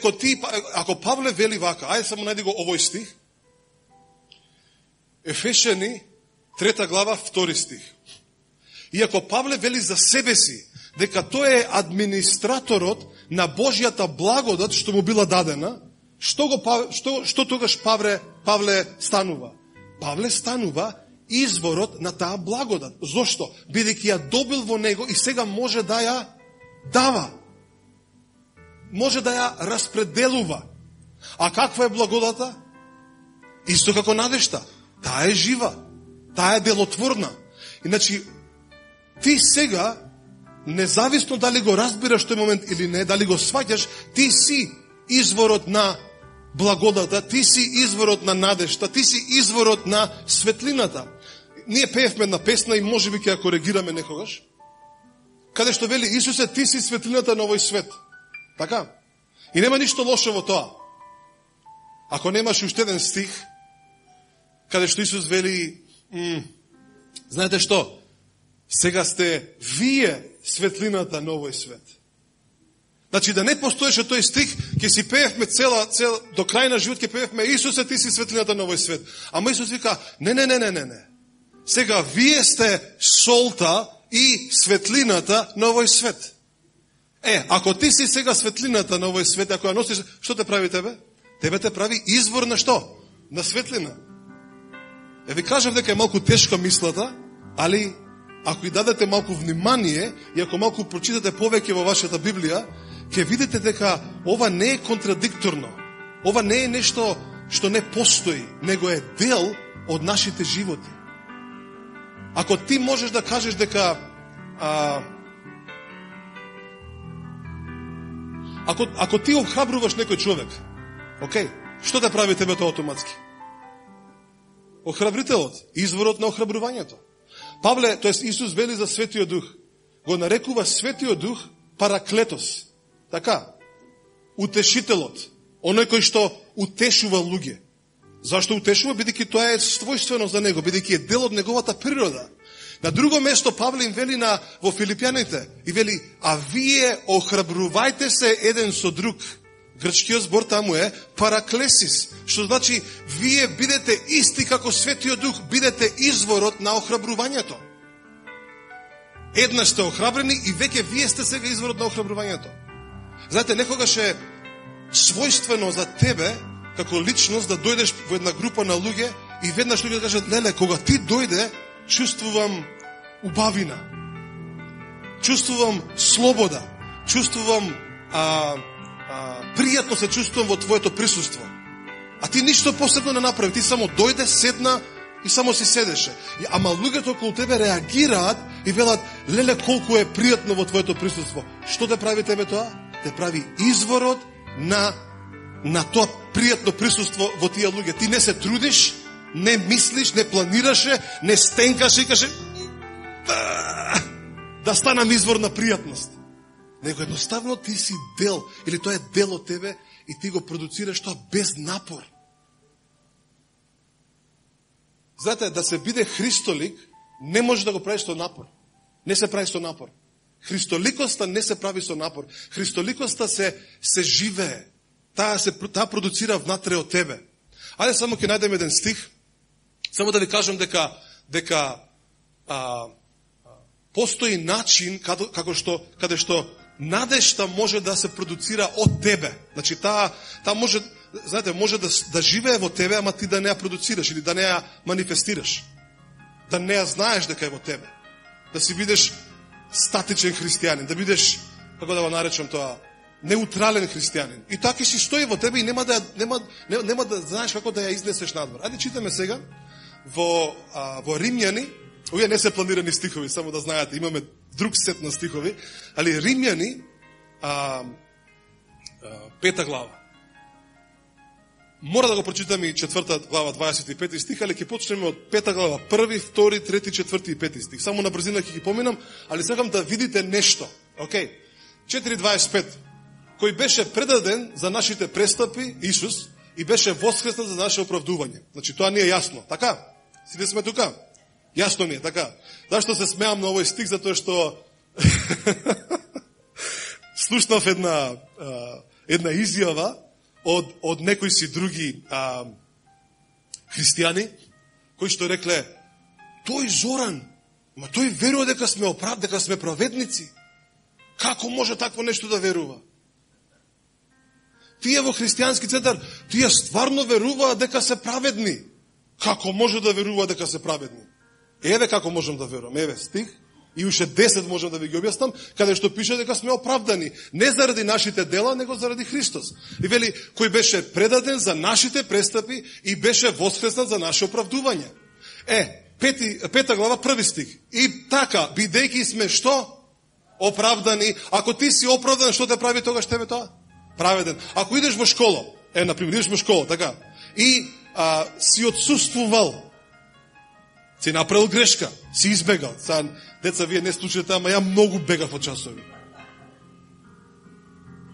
ако Павле вели вака, ајде само најди го овој стих, Ефешени, 3 глава, 2 стих. Иако Павле вели за себе си, дека тој е администраторот на Божјата благодат што му била дадена, што тогаш Павле станува? Павле станува изворот на таа благодат. Зошто? Бидејќи ја добил во него и сега може да ја дава. Може да ја распределува. А каква е благодата? Исто како надежта. Таа е жива. Таа е делотворна. Иначе, ти сега, независно дали го разбираш тој момент или не, дали го сваќаш, ти си изворот на благодата, ти си изворот на надежта, ти си изворот на светлината. Ние пеевме една песна и може би ќе ја коригираме некогаш, каде што вели, Исусе, ти си светлината на овој свет. Така? И нема ништо лошо во тоа. Ако немаш уште еден стих, каде што Исус вели, знаете што? Сега сте вие светлината на овој свет. Значи, да не постоеше тој стих, ќе си пеевме до крај на живот, ќе пеевме Исусе, ти си светлината на овој свет. Ама Исус вика, не. Сега вие сте солта и светлината на овој свет. Ако ти си сега светлината на овој свет, ако ја носиш, што те прави тебе? Тебе те прави извор на што? На светлина. Ви кажам дека е малку тешка мислата, али ако и дадете малку внимание и ако малку прочитате повеќе во вашата Библија, ќе видите дека ова не е контрадикторно. Ова не е нешто што не постои, него е дел од нашите животи. Ако ти можеш да кажеш дека ако ти охрабруваш некој човек, окей, што да прави тебе тоа автоматски? Охрабрителот, изворот на охрабрувањето. Павле, тоест Исус вели за Светиот Дух, го нарекува Светиот Дух Параклетос. Така, утешителот, оној кој што утешува луѓе. Зашто утешува? Бидејќи тоа е својствено за него, бидејќи е дел од неговата природа. На друго место Павле им вели во Филипјаните и вели, а вие охрабрувајте се еден со друг. Грчкиот збор таму е параклесис, што значи вие бидете исти како Светиот Дух, бидете изворот на охрабрувањето. Еднаш сте охрабрени и веќе вие сте сега изворот на охрабрувањето. Знаете, некогаш е својствено за тебе, како личност, да дојдеш во една група на луѓе и веднаш луѓе кажат, леле, кога ти дојде, чувствувам убавина, чувствувам слобода, чувствувам пријатно се чувствувам во твоето присуство. А ти ништо посебно не направи, ти само дојде, седна и само си седеше. Ама луѓето околу тебе реагираат и велат, леле, колку е пријатно во твоето присуство. Што те прави тебе тоа? Те прави изворот на тоа пријатно присуство во тие луѓе. Ти не се трудиш, не мислиш, не планираше, не стенкаше и каже да станам извор на пријатност. Него едноставно ти си дел, или тоа е дел од тебе и ти го продуцираш тоа без напор. Знаете, да се биде христолик, не може да го правиш со напор. Не се прави со напор. Христоликоста не се прави со напор. Христоликоста се живее. Таа продуцира внатре од тебе. Ајде само ќе најдем еден стих, само да ви кажам дека постои начин каде што надежта може да се продуцира од тебе. Значи, таа може, знаете, може да живее во тебе, ама ти да не ја продуцираш или да не ја манифестираш. Да не ја знаеш дека е во тебе. Да си бидеш статичен христијанин, да бидеш, како да го наречам тоа, неутрален христијанин. И така си стои во тебе и нема да знаеш како да ја изнесеш надвор. Ајде читаме сега во Римјани. Овие не се планирани стихови, само да знаете, имаме друг сет на стихови, али Римјани, 5 глава. Мора да го прочитаме и 4 глава, 25 стих, али ќе почнеме од 5 глава, 1, 2, 3, 4 и 5 стих. Само на брзина ќе ги поминам, али сакам да видите нешто. Океј. 4:25. Кој беше предаден за нашите престапи, Исус, и беше воскреснат за наше оправдување. Значи, тоа не е јасно. Така? Сите сме тука? Јасно ми е, така. Зашто се смеам на овој стих? Затоа што слушнав една изјава од некои си други христијани, кои што рекле, тој Зоран, ма тој верува дека сме праведници. Како може такво нешто да верува? Тие во христијански центар, тие стварно веруваат дека се праведни. Како може да верува дека се праведни? Еве како можам да верувам. Еве стих, и уште 10 можам да ви ги објаснам, каде што пише дека сме оправдани. Не заради нашите дела, него заради Христос. И вели, кој беше предаден за нашите престапи и беше воскреснат за наше оправдување. 5 глава, 1 стих. И така, бидејќи сме што? Оправдани. Ако ти си оправдан, што те прави тогаш тебе тоа? Праведен. Ако идеш во школа, например, идеш во школа, така, и си отсуствувал, си направил грешка, си избегал. Деца, вие не слушате, ама ја многу бегав од часови.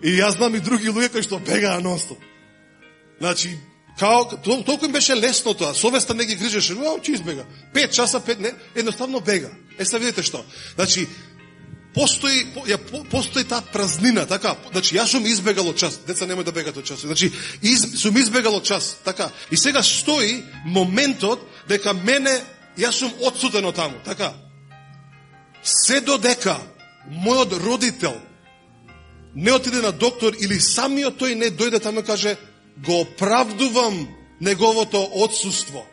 И јас знам и други луѓе кои што бегаа нонстоп. Значи, толку им беше лесно тоа, совеста не ги грижеше, ќе избега. 5 часа, 5 не, едноставно бега. Сега видите што. Значи, постои таа празнина, така. Значи, јас сум избегал од час. Деца немој да бегат од час. Значи, сум избегал од час, така. И сега стои моментот дека јас сум отсутен од таму, така. Се додека мојот родител не отиде на доктор или самиот тој не дојде таму и каже, го оправдувам неговото отсуство.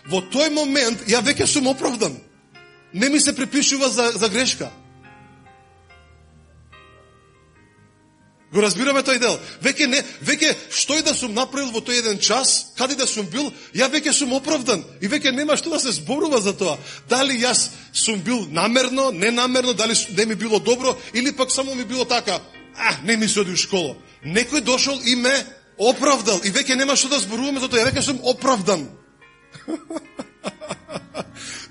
Во тој момент, ја веќе сум оправдан. Не ми се припишува за грешка. Го разбираме тој дел. Веќе што и да сум направил во тој еден час, каде да сум бил, ја веќе сум оправдан. И веќе нема што да се зборува за тоа. Дали јас сум бил намерно, ненамерно, дали не ми било добро, или пак само ми било така, не ми се оди у школа. Некој дошол и ме оправдал. И веќе нема што да зборуваме за тоа. Ја веќе сум оправдан.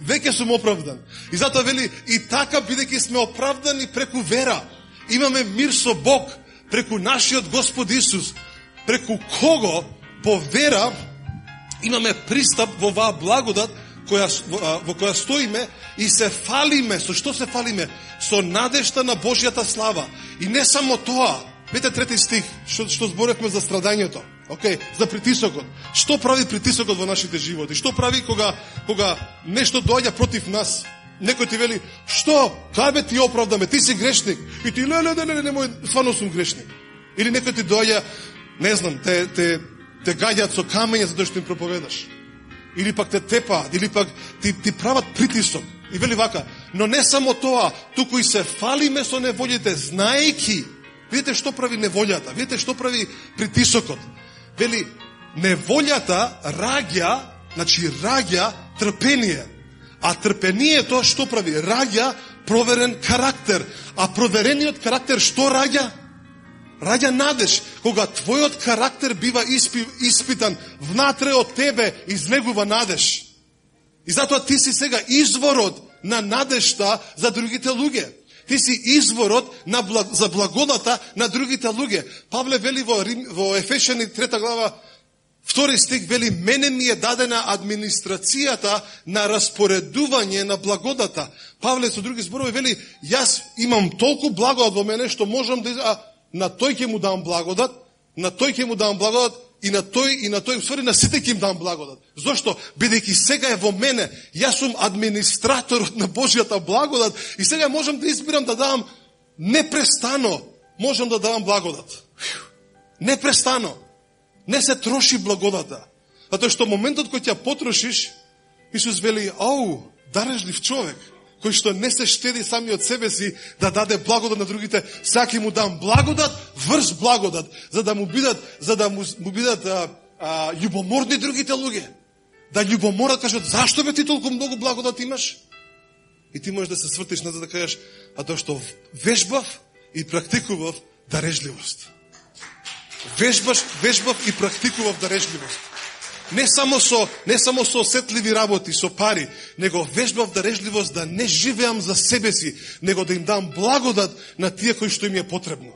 Веќе сум оправдан. И затоа вели, и така бидејќи сме оправдани преку вера, имаме мир со Бог, преку нашиот Господ Исус, преку кого по вера имаме пристап во оваа благодат во која стоиме и се фалиме. Со што се фалиме? Со надежта на Божјата слава. И не само тоа. Видете 3 стих, што зборевме за страдањето. За притисокот. Што прави притисокот во нашите животи? Што прави кога нешто доаѓа против нас? Некој ти вели, што? Кај ти оправдаме? Ти си грешник. И ти, немој, стварно сум грешник. Или некој ти доаѓа, не знам, те гаѓаат со камења затоа што им проповедаш. Или пак те тепаат, или пак ти прават притисок. И вели вака, но не само тоа, туку и се фалиме со неволите, знаејки. Видите што прави неволјата, видите што прави притисокот. Вели, неволјата раѓа трпение. А трпението што прави? Раѓа проверен карактер. А проверениот карактер што раѓа? Раѓа надеж. Кога твојот карактер бива испитан внатре од тебе, излегува надеж. И затоа ти си сега изворот на надежта за другите луѓе. Ти си изворот за благодата на другите луѓе. Павле вели во Ефесјани 3 глава 2 стих вели, мене ми е дадена администрацијата на распоредување на благодата. Павле со други зборови вели, јас имам толку благодат во мене што можам да на тој ќе му дам благодат, на тој ќе му дам благодат и на тој, усвари на сите ќе им дам благодат. Зошто? Бидејќи сега е во мене, јас сум администраторот на Божјата благодат и сега можам да избирам да давам непрестано, можам да давам благодат. Непрестано. Не се троши благодата. Затоа што моментот кој ќе потрошиш, Исус вели, дарежлив човек, кој што не се штеди сами од себе си да даде благодат на другите, сега ќе му дам благодат, врз благодат, за да му бидат љубоморни другите луѓе. Да љубоморат, кажат, зашто бе ти толку многу благодат имаш? И ти можеш да се свртиш назад да кажеш, тоа што вежбав и практикував дарежливост. Вежбав и практикував дарежливост. Не само со осетливи работи, со пари, него вежбав дарежливост да не живеам за себе си, него да им дам благодат на тие кои што им е потребно.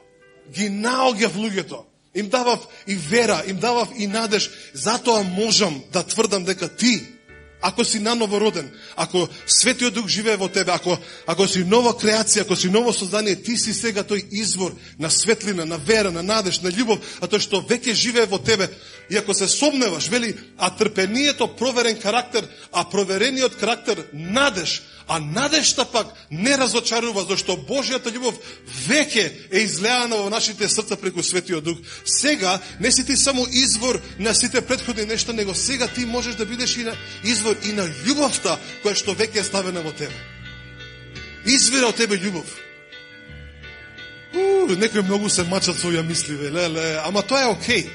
Ги наоѓав луѓето. Им давав и вера, им давав и надеж. Затоа можам да тврдам дека ти, ако си наново роден, ако Светиот Дух живее во тебе, ако си нова креација, ако си ново создание, ти си сега тој извор на светлина, на вера, на надеж, на љубов, а тоа што веќе живее во тебе. И ако се сомневаш, вели, а трпението проверен карактер, а проверениот карактер надеж, а надежта пак не разочарува, зашто Божјата љубов веќе е излеана во нашите срца преку Светиот Дух. Сега не си ти само извор на сите претходни нешта, него сега ти можеш да бидеш и на извор и на љубовта која што веќе е ставена во тебе. Извира од тебе љубов. Некои многу се мачат со овие мисли, ама тоа е окей.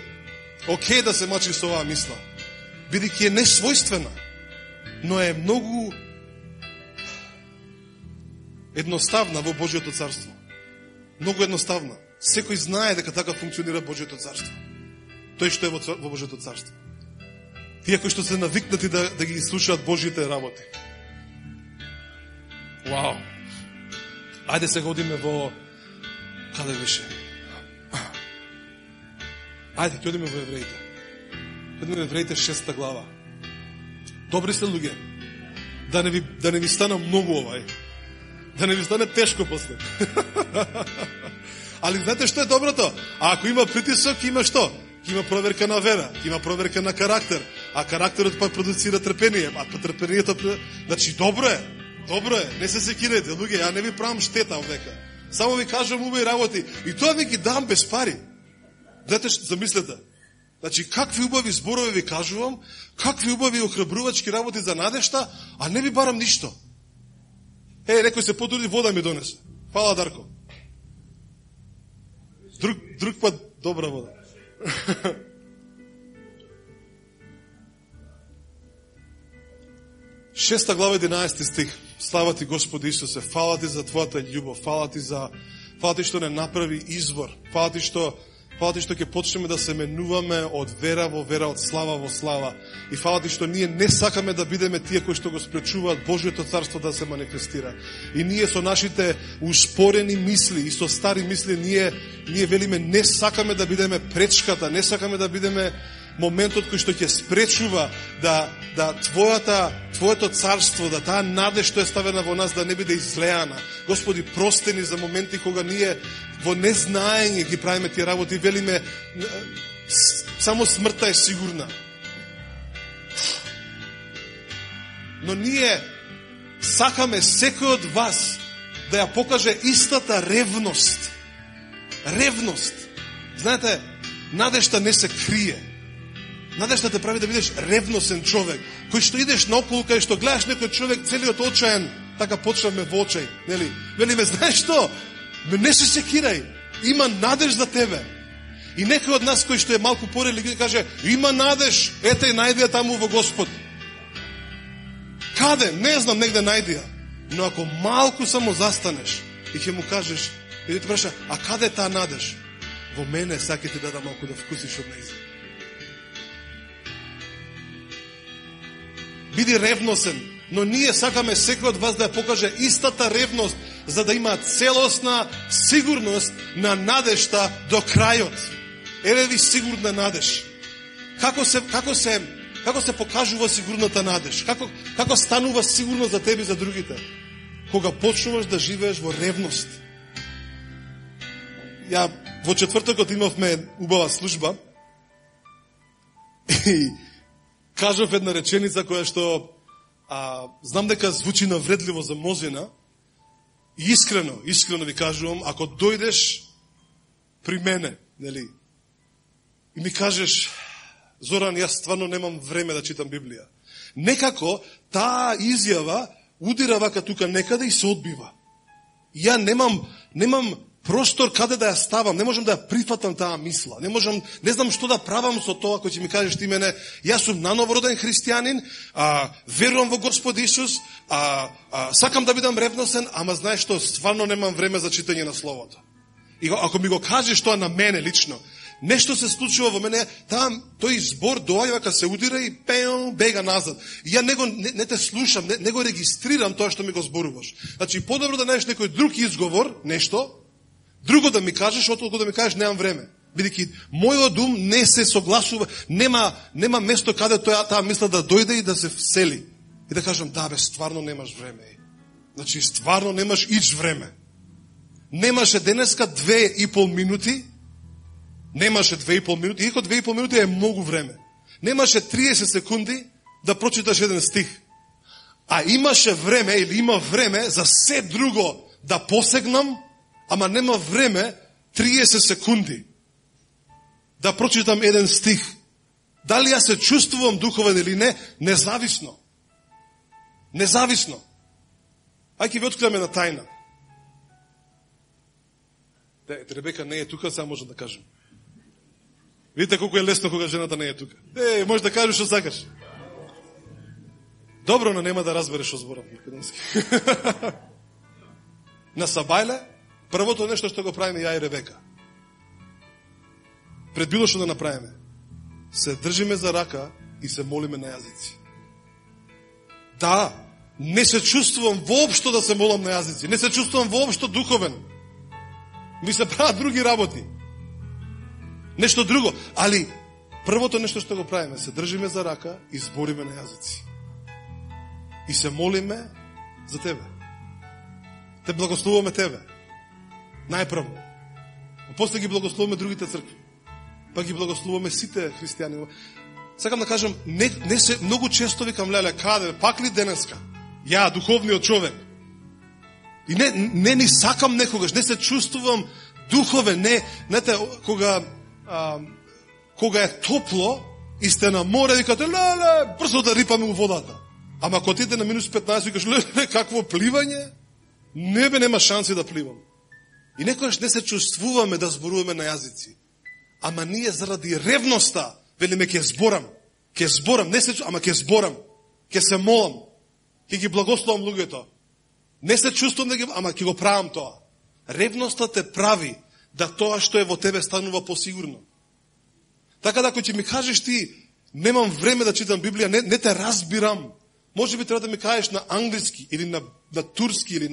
Окей да се мачи со оваа мисла. Бидејќи е несвојствена, но е многу едноставна во Божјото царство. Многу едноставна. Секој знае дека така функционира Божјото царство. Тој што е во Божјото царство. Тие кои што се навикнати да ги слушаат Божјите работи. Вау! Ајде се годиме во... Каде беше? Ајде, ќе одиме во Евреите. Едно Евреите 6 глава. Добри се луѓе. Да не ви стана многу овај. Да не ви стане тешко после. Али знаете што е доброто? А ако има притисок, има што? Има проверка на вера, има проверка на карактер, а карактерот пак продуцира трпение, а трпението... Значи, добро е, не се секирайте, луѓе, ја не ви правам штета овека. Само ви кажам убави работи. И тоа ви ги дам без пари. Знаете што, замислете. Значи, какви убави зборови ви кажувам, какви убави охрабрувачки работи за надежта, а не ви барам ништо. Некој се потруди, вода ми донесе. Фала, Дарко. Друг пат добра вода. 6 глава 11 стих. Слава ти, Господи Исусе, фала ти за твојата љубов, фала ти што не направи извор, фала ти што ќе почнеме да се менуваме од вера во вера, од слава во слава. И фала ти што ние не сакаме да бидеме тие кои што го спречуваат Божјото царство да се манифестира. И ние со нашите успорени мисли и со стари мисли ние велиме не сакаме да бидеме пречката, не сакаме да бидеме моментот кој што ќе спречува да твоето царство, да таа надеж што е ставена во нас да не биде излеана. Господи, прости ни за моменти кога ние во незнаење ги правиме тие работи, велиме само смртта е сигурна. Но ние сакаме секој од вас да ја покаже истата ревност. Ревност. Знаете, надежта не се крие. Надежта те прави да бидеш ревносен човек, кој што идеш наоколу, кај што гледаш некој човек целиот очаен, така почнаме во очај, нели? Велиме, знаеш што? Не се секирај, има надеж за тебе. И некој од нас кој што е малку порелигиозен каже, има надеж, ете и најди ја таму во Господ. Каде? Не знам, негде најди ја. Но ако малку само застанеш и ќе му кажеш, и ти праша, а каде е таа надеж? Во мене саке ти дадам малку да вкусиш од нејза. Биди ревносен, но ние сакаме секој од вас да ја покаже истата ревност, за да има целосна сигурност на надежта до крајот. Еве ви сигурна надеж. Како се покажува сигурната надеж? Како станува сигурно за тебе и за другите? Кога почнуваш да живееш во ревност. Ја во четвртокот имавме убава служба и кажав една реченица која што знам дека звучи навредливо за мнозина и искрено ви кажувам, ако дојдеш при мене, нели, и ми кажеш, Зоран, јас стварно немам време да читам Библија. Некако таа изјава удира вака тука некаде и се одбива. Ја немам простор каде да ја ставам, не можам да ја прифатам таа мисла. Не знам што да правам со тоа кој ќе ми кажеш ти мене, јас сум нановороден христијанин, верувам во Господ Исус, сакам да бидам ревносен, ама знаеш што, стварно немам време за читање на Словото. И ако ми го кажеш тоа на мене лично, нешто се случува во мене, тој збор доаѓа вака се удира и бега назад. И ја не те слушам, не го регистрирам тоа што ми го зборуваш. Значи, подобро да најдеш некој друг изговор, нешто, друго да ми кажеш, отколку да ми кажеш немам време. Бидејќи мојот ум не се согласува, нема место каде таа мисла да дојде и да се всели. И да кажам, да бе, стварно немаш време. Значи, стварно немаш ич време. Немаше денеска 2,5 минути, немаше 2,5 минути, иако 2,5 минути е многу време. Немаше 30 секунди да прочиташ еден стих. А имаше време, или има време за се друго да посегнам, ама нема време 30 секунди да прочитам еден стих. Дали јас се чувствувам духовен или не, независно. Независно. Ајде ви откриваме на тајна. Ребека не е тука, сега можам да кажем. Видите колко е лесно кога жената не е тука. Може да кажеш што сакаш. Добро, но нема да разбереш што зборам македонски. На Сабајле, првото нешто што го правиме ја и Ребека. Пред било што да направиме, се држиме за рака и се молиме на јазици. Да, не се чувствувам воопшто да се молам на јазици, не се чувствувам воопшто духовен. Ми се прават други работи. Нешто друго, али првото нешто што го правиме, се држиме за рака и збориме на јазици. И се молиме за тебе. Те благословуваме тебе. Најпрво. А после ги благословуваме другите цркви. Па ги благословуваме сите христијани. Сакам да кажам, не се многу често викам, леле, каде, пак ли денеска? Ја, духовниот човек. И не ни сакам некогаш, не се чувствувам духовен, знаете, кога е топло и сте на море, викате, леле, брзо да рипаме у водата. Ама ако отиде на минус 15, викаш, леле, какво пливање? Нема шанси да пливам. И некогаш не се чувствуваме да зборуваме на јазици. Ама ние заради ревноста, велиме, ќе зборам, ама ќе зборам, ќе се молам, ќе ги благословам луѓето. Не се чувствувам да ги, ама ќе го правам тоа. Ревноста те прави да тоа што е во тебе станува посигурно. Така да ако ќе ми кажеш ти, немам време да читам Библија, не те разбирам. Може би треба да ми кажеш на англиски или на турски или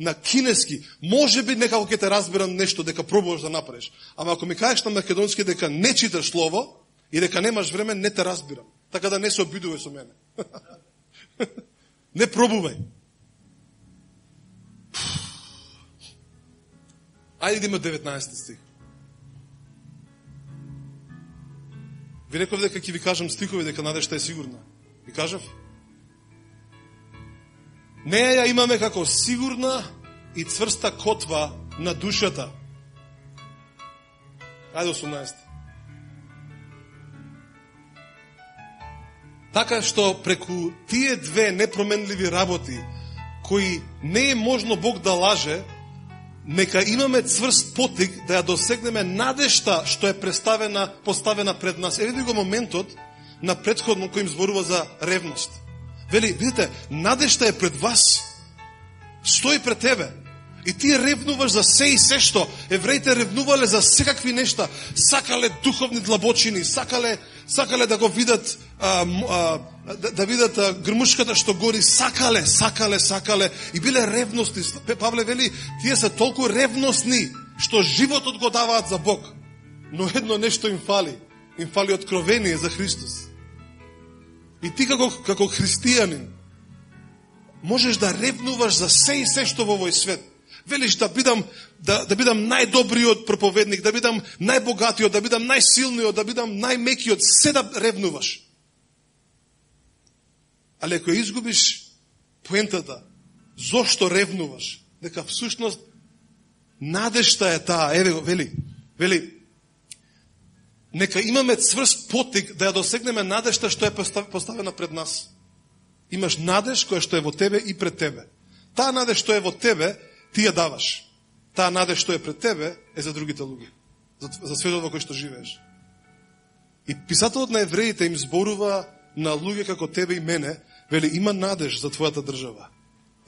на кинески. Може би некако ќе те разбирам нешто дека пробуваш да направиш. Ама ако ми кажеш на македонски дека не читаш слово и дека немаш време, не те разбирам. Така да не се обидувај со мене. Не пробувај. Ајде да има 19 стих. Ви реков дека ќе ви кажам стихови дека надежта е сигурна. Ви кажав? Неја ја имаме како сигурна и цврста котва на душата. Ајде 18. Така што преку тие две непроменливи работи, кои не е можно Бог да лаже, нека имаме цврст потик да ја досегнеме надежта што е поставена пред нас. Еве го моментот на претходно кој им зборува за ревност. Вели, видите, надежта е пред вас. Стои пред тебе. И ти ревнуваш за се и се што. Евреите ревнувале за секакви нешта. Сакале духовни длабочини, сакале да го видат, да видат грмушката што гори. Сакале. И биле ревностни. Павле вели, тие се толку ревностни, што животот го даваат за Бог. Но едно нешто им фали. Им фали откровение за Христос. И ти како христијанин можеш да ревнуваш за се и се што во овој свет. Велиш да бидам најдобриот проповедник, да бидам најбогатиот, да бидам најсилниот, да бидам најмекиот, се да ревнуваш. Али ако изгубиш поентата, зошто ревнуваш, дека всушност надежта е таа, еве го, вели, нека имаме цврст потик да ја досегнеме надежта што е поставена пред нас. Имаш надеж која што е во тебе и пред тебе. Таа надеж што е во тебе, ти ја даваш. Таа надеж што е пред тебе е за другите луѓе. За светот во кој што живееш. И писателот на евреите им зборува на луѓе како тебе и мене, вели, има надеж за твојата држава.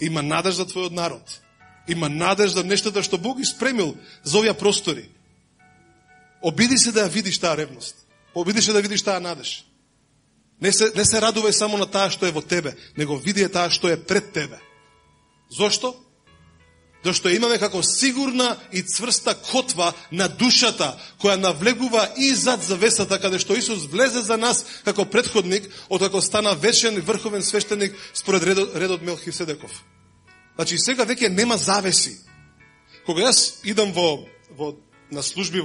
Има надеж за твојот народ. Има надеж за нештата што Бог испремил за овие простори. Обиди се да ја видиш таа ревност. Обиди се да видиш таа надеж. Не се радувај само на таа што е во тебе, него види таа што е пред тебе. Зошто? Зашто имаме како сигурна и цврста котва на душата, која навлегува и зад завесата, каде што Исус влезе за нас како претходник, откако стана вечен и врховен свештеник според редот Мелхиседеков. Значи, сега веќе нема завеси. Кога јас идам на служби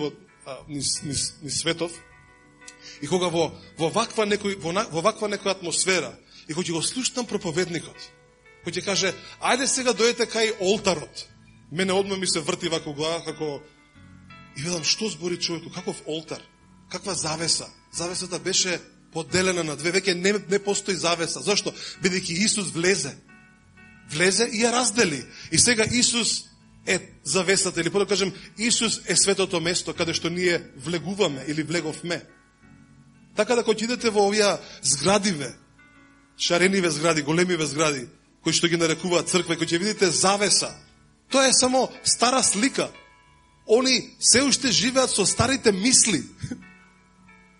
низ светов, и кога во ваква некоја атмосфера, и кога ќе го слушнам проповедникот, кој ќе каже, ајде сега дојдете кај олтарот. Мене одма ми се врти вако глава, како... И ведам, што збори човекот, каков олтар, каква завеса. Завесата беше поделена на две, веќе не постои завеса. Зошто? Бидејќи Исус влезе и ја раздели. И сега Исус е завесата, или по-да кажем, Исус е светото место каде што ние влегуваме или влеговме. Така да кога идете во овие зградиве, шарениве згради, големиве згради, кои што ги нарекуваат црква, кои ќе видите завеса, тоа е само стара слика. Они се уште живеат со старите мисли.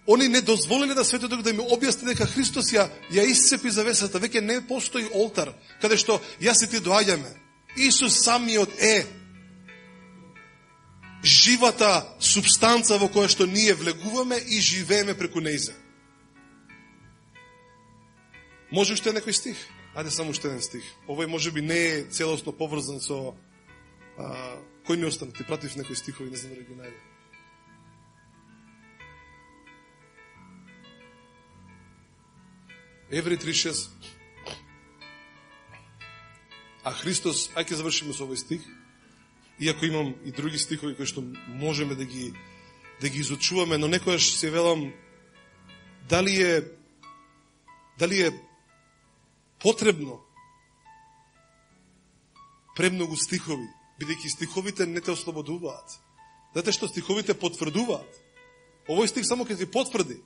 Они не дозволиле да Светот Дух да ми објасни дека Христос ја исцепи завесата. Веќе не постои олтар, каде што јас и ти доаѓаме. Исус самиот е. живата субстанца во која што ние влегуваме и живееме преку нејзе. Може уште некој стих? Ајде само уште еден стих. Овој може би не е целосно поврзан со кој не остане. Ти пратив некој стихови, не знам да ги најдам. Евреи 3:6. А Христос, ајде завршиме со овој стих, иако имам и други стихови кои што можеме да ги изучуваме, но некојаш се велам дали е потребно премногу стихови, бидејќи стиховите не те ослободуваат. Знаете што стиховите потврдуваат? Овој стих само ќе ти потврди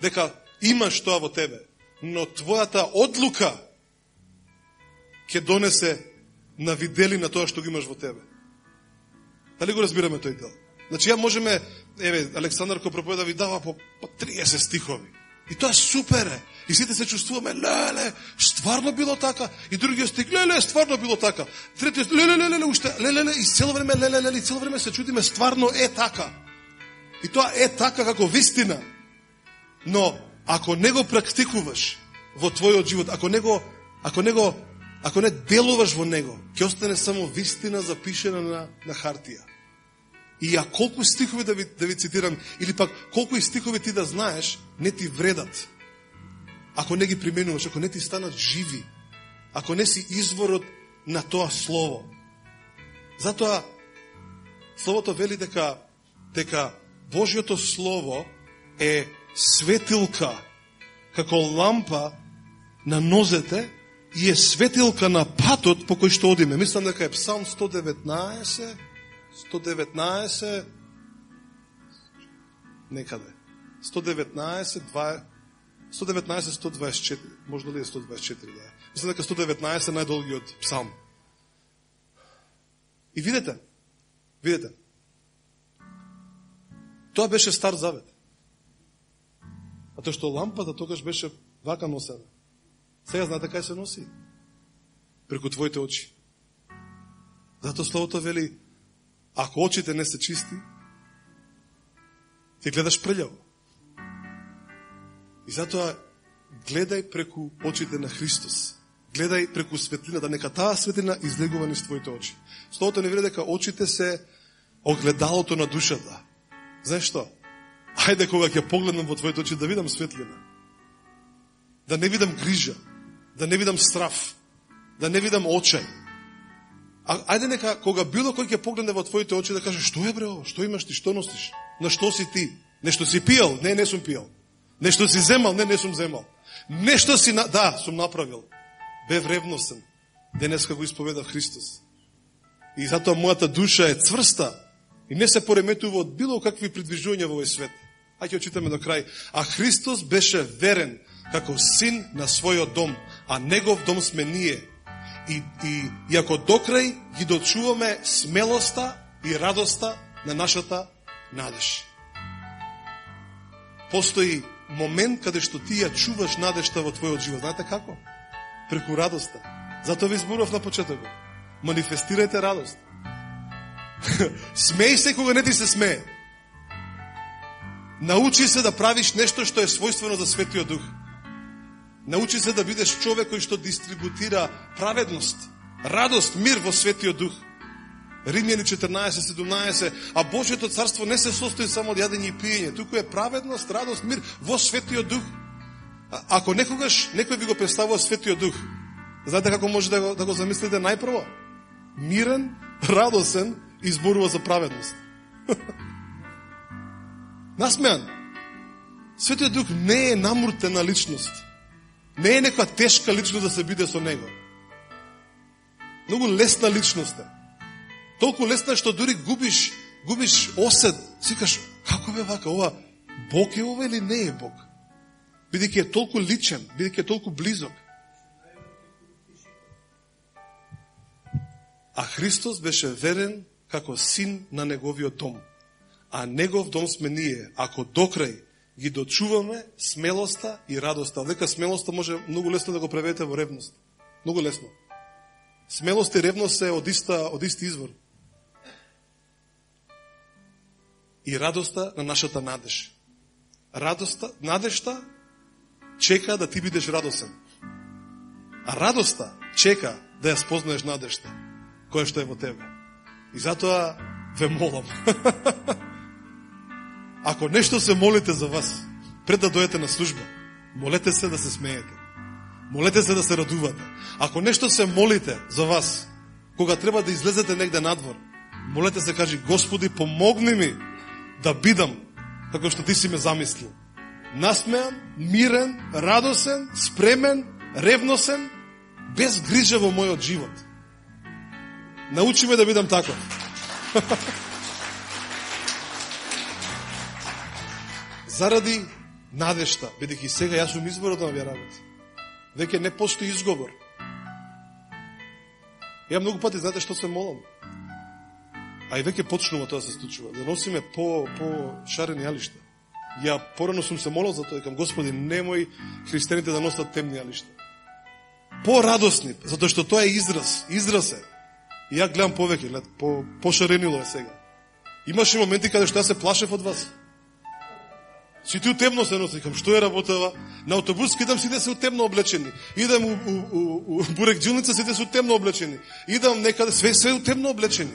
дека имаш тоа во тебе, но твојата одлука ќе донесе на видели на тоа што го имаш во тебе. Дали го разбираме тој дел? Значи, ја можеме, Александар кој проповеда ви дава по 30 стихови. И тоа супер е. И сите се чувствуваме, леле, стварно било така. И другиот стих, леле, стварно било така. Третиот, леле, уште, леле, и цело време, леле, и цело време се чудиме, стварно е така. И тоа е така како вистина. Но, ако не го практикуваш во твојот живот, ако не делуваш во него, ќе остане само вистина запишена на хартија. И ја колку стихови да ви цитирам, или пак колку и стихови ти да знаеш, не ти вредат. Ако не ги применуваш, ако не ти станат живи, ако не си изворот на тоа слово. Затоа Словото вели дека Божјото Слово е светилка, како лампа на нозете, и е светилка на патот по кој што одиме. Мислам дека е Псалм 119, некаде. 119-124. Можно ли е 124? Да. Мислам дека 119 е најдолгиот псалм. И видете, тоа беше Стар Завет. А тоа што лампата тогаш беше вака носена. Сега знаете кај се носи? Преку твоите очи. Зато Словото вели, ако очите не се чисти, ти гледаш прљаво. И затоа гледај преку очите на Христос. Гледај преку светлината, нека таа светлина излегува низ твоите очи. Словото не вели дека очите се огледалото на душата. Знаеш што? Ајде кога ќе погледнам во твоите очи да видам светлина. Да не видам грижа, да не видам страв, да не видам очај. Ајде нека кога било кој ќе погледне во твоите очи да каже, што е бре ово, што имаш ти, што носиш, на што си ти, нешто си пиел, не сум пиел, нешто си земал, не сум земал, нешто си, да, сум направил, бев ревносен, денеска го исповедав Христос. И затоа мојата душа е цврста и не се пореметува од било какви придвижувања во овој свет. Ајде ќе очитаме до крај. А Христос беше верен како син на својот дом, а негов дом сме ние. И ако докрај ги дочуваме смелоста и радоста на нашата надеж. Постои момент каде што ти ја чуваш надежта во твојот живот. Знаете како? Преку радоста. Затоа ви зборував на почетокот. Манифестирајте радост. Смеј се кога не ти се смее. Научи се да правиш нешто што е својствено за Светиот Дух. Научи се да бидеш човек кој што дистрибутира праведност, радост, мир во Светиот Дух. Римјани 14:17, а Божјото царство не се состои само од јадење и пиење, туку е праведност, радост, мир во Светиот Дух. Ако некогаш некој ви го представува Светиот Дух, знаете како може да го замислите најпрво? Мирен, радосен и зборува за праведност. Насмеан. Светиот Дух не е намуртена личност. Не е некоја тешка личност да се биде со него. Многу лесна личност е. Толку лесна што дури губиш осед. Сикаш, како бе вака, ова Бог е ова или не е Бог? Бидејќи е толку личен, бидејќи е толку близок. А Христос беше верен како син на неговиот дом. А негов дом сме ние, ако докрај ги дочуваме смелоста и радоста. Дека смелоста може многу лесно да го преведете во ревност. Многу лесно. Смелост и ревност се од исти извор. и радоста на нашата надеж. Надежта чека да ти бидеш радосен. А радоста чека да ја спознаеш надежта, која што е во тебе. И затоа ве молам. Ако нешто се молите за вас, пред да дојдете на служба, молете се да се смеете. Молете се да се радувате. Ако нешто се молите за вас, кога треба да излезете негде надвор, молете се, кажи, Господи, помогни ми да бидам како што ти си ме замислил. Насмеан, мирен, радосен, спремен, ревносен, без грижа во мојот живот. Научи ме да бидам таков. Заради надежта, бидејќи сега јас сум изборот на овие работи. Веќе не постои изговор. Ја многу пати, знаете што се молам? А и веќе почнува тоа да се случува. Да носиме по шарени јалишта. Ја порано сум се молал за тоа, викам, Господи, немој христијаните да носат темни јалишта. По-радосни, затоа што тоа е израз е. И ја гледам повеќе, пошаренило е сега. Имаше моменти каде што ја се плашев од вас. Сите у темно се носи, викам, што е работава? На автобус идам, сите се у темно облечени. Идам у бурекджилница, сите се у темно облечени. Идам некаде, све у темно облечени.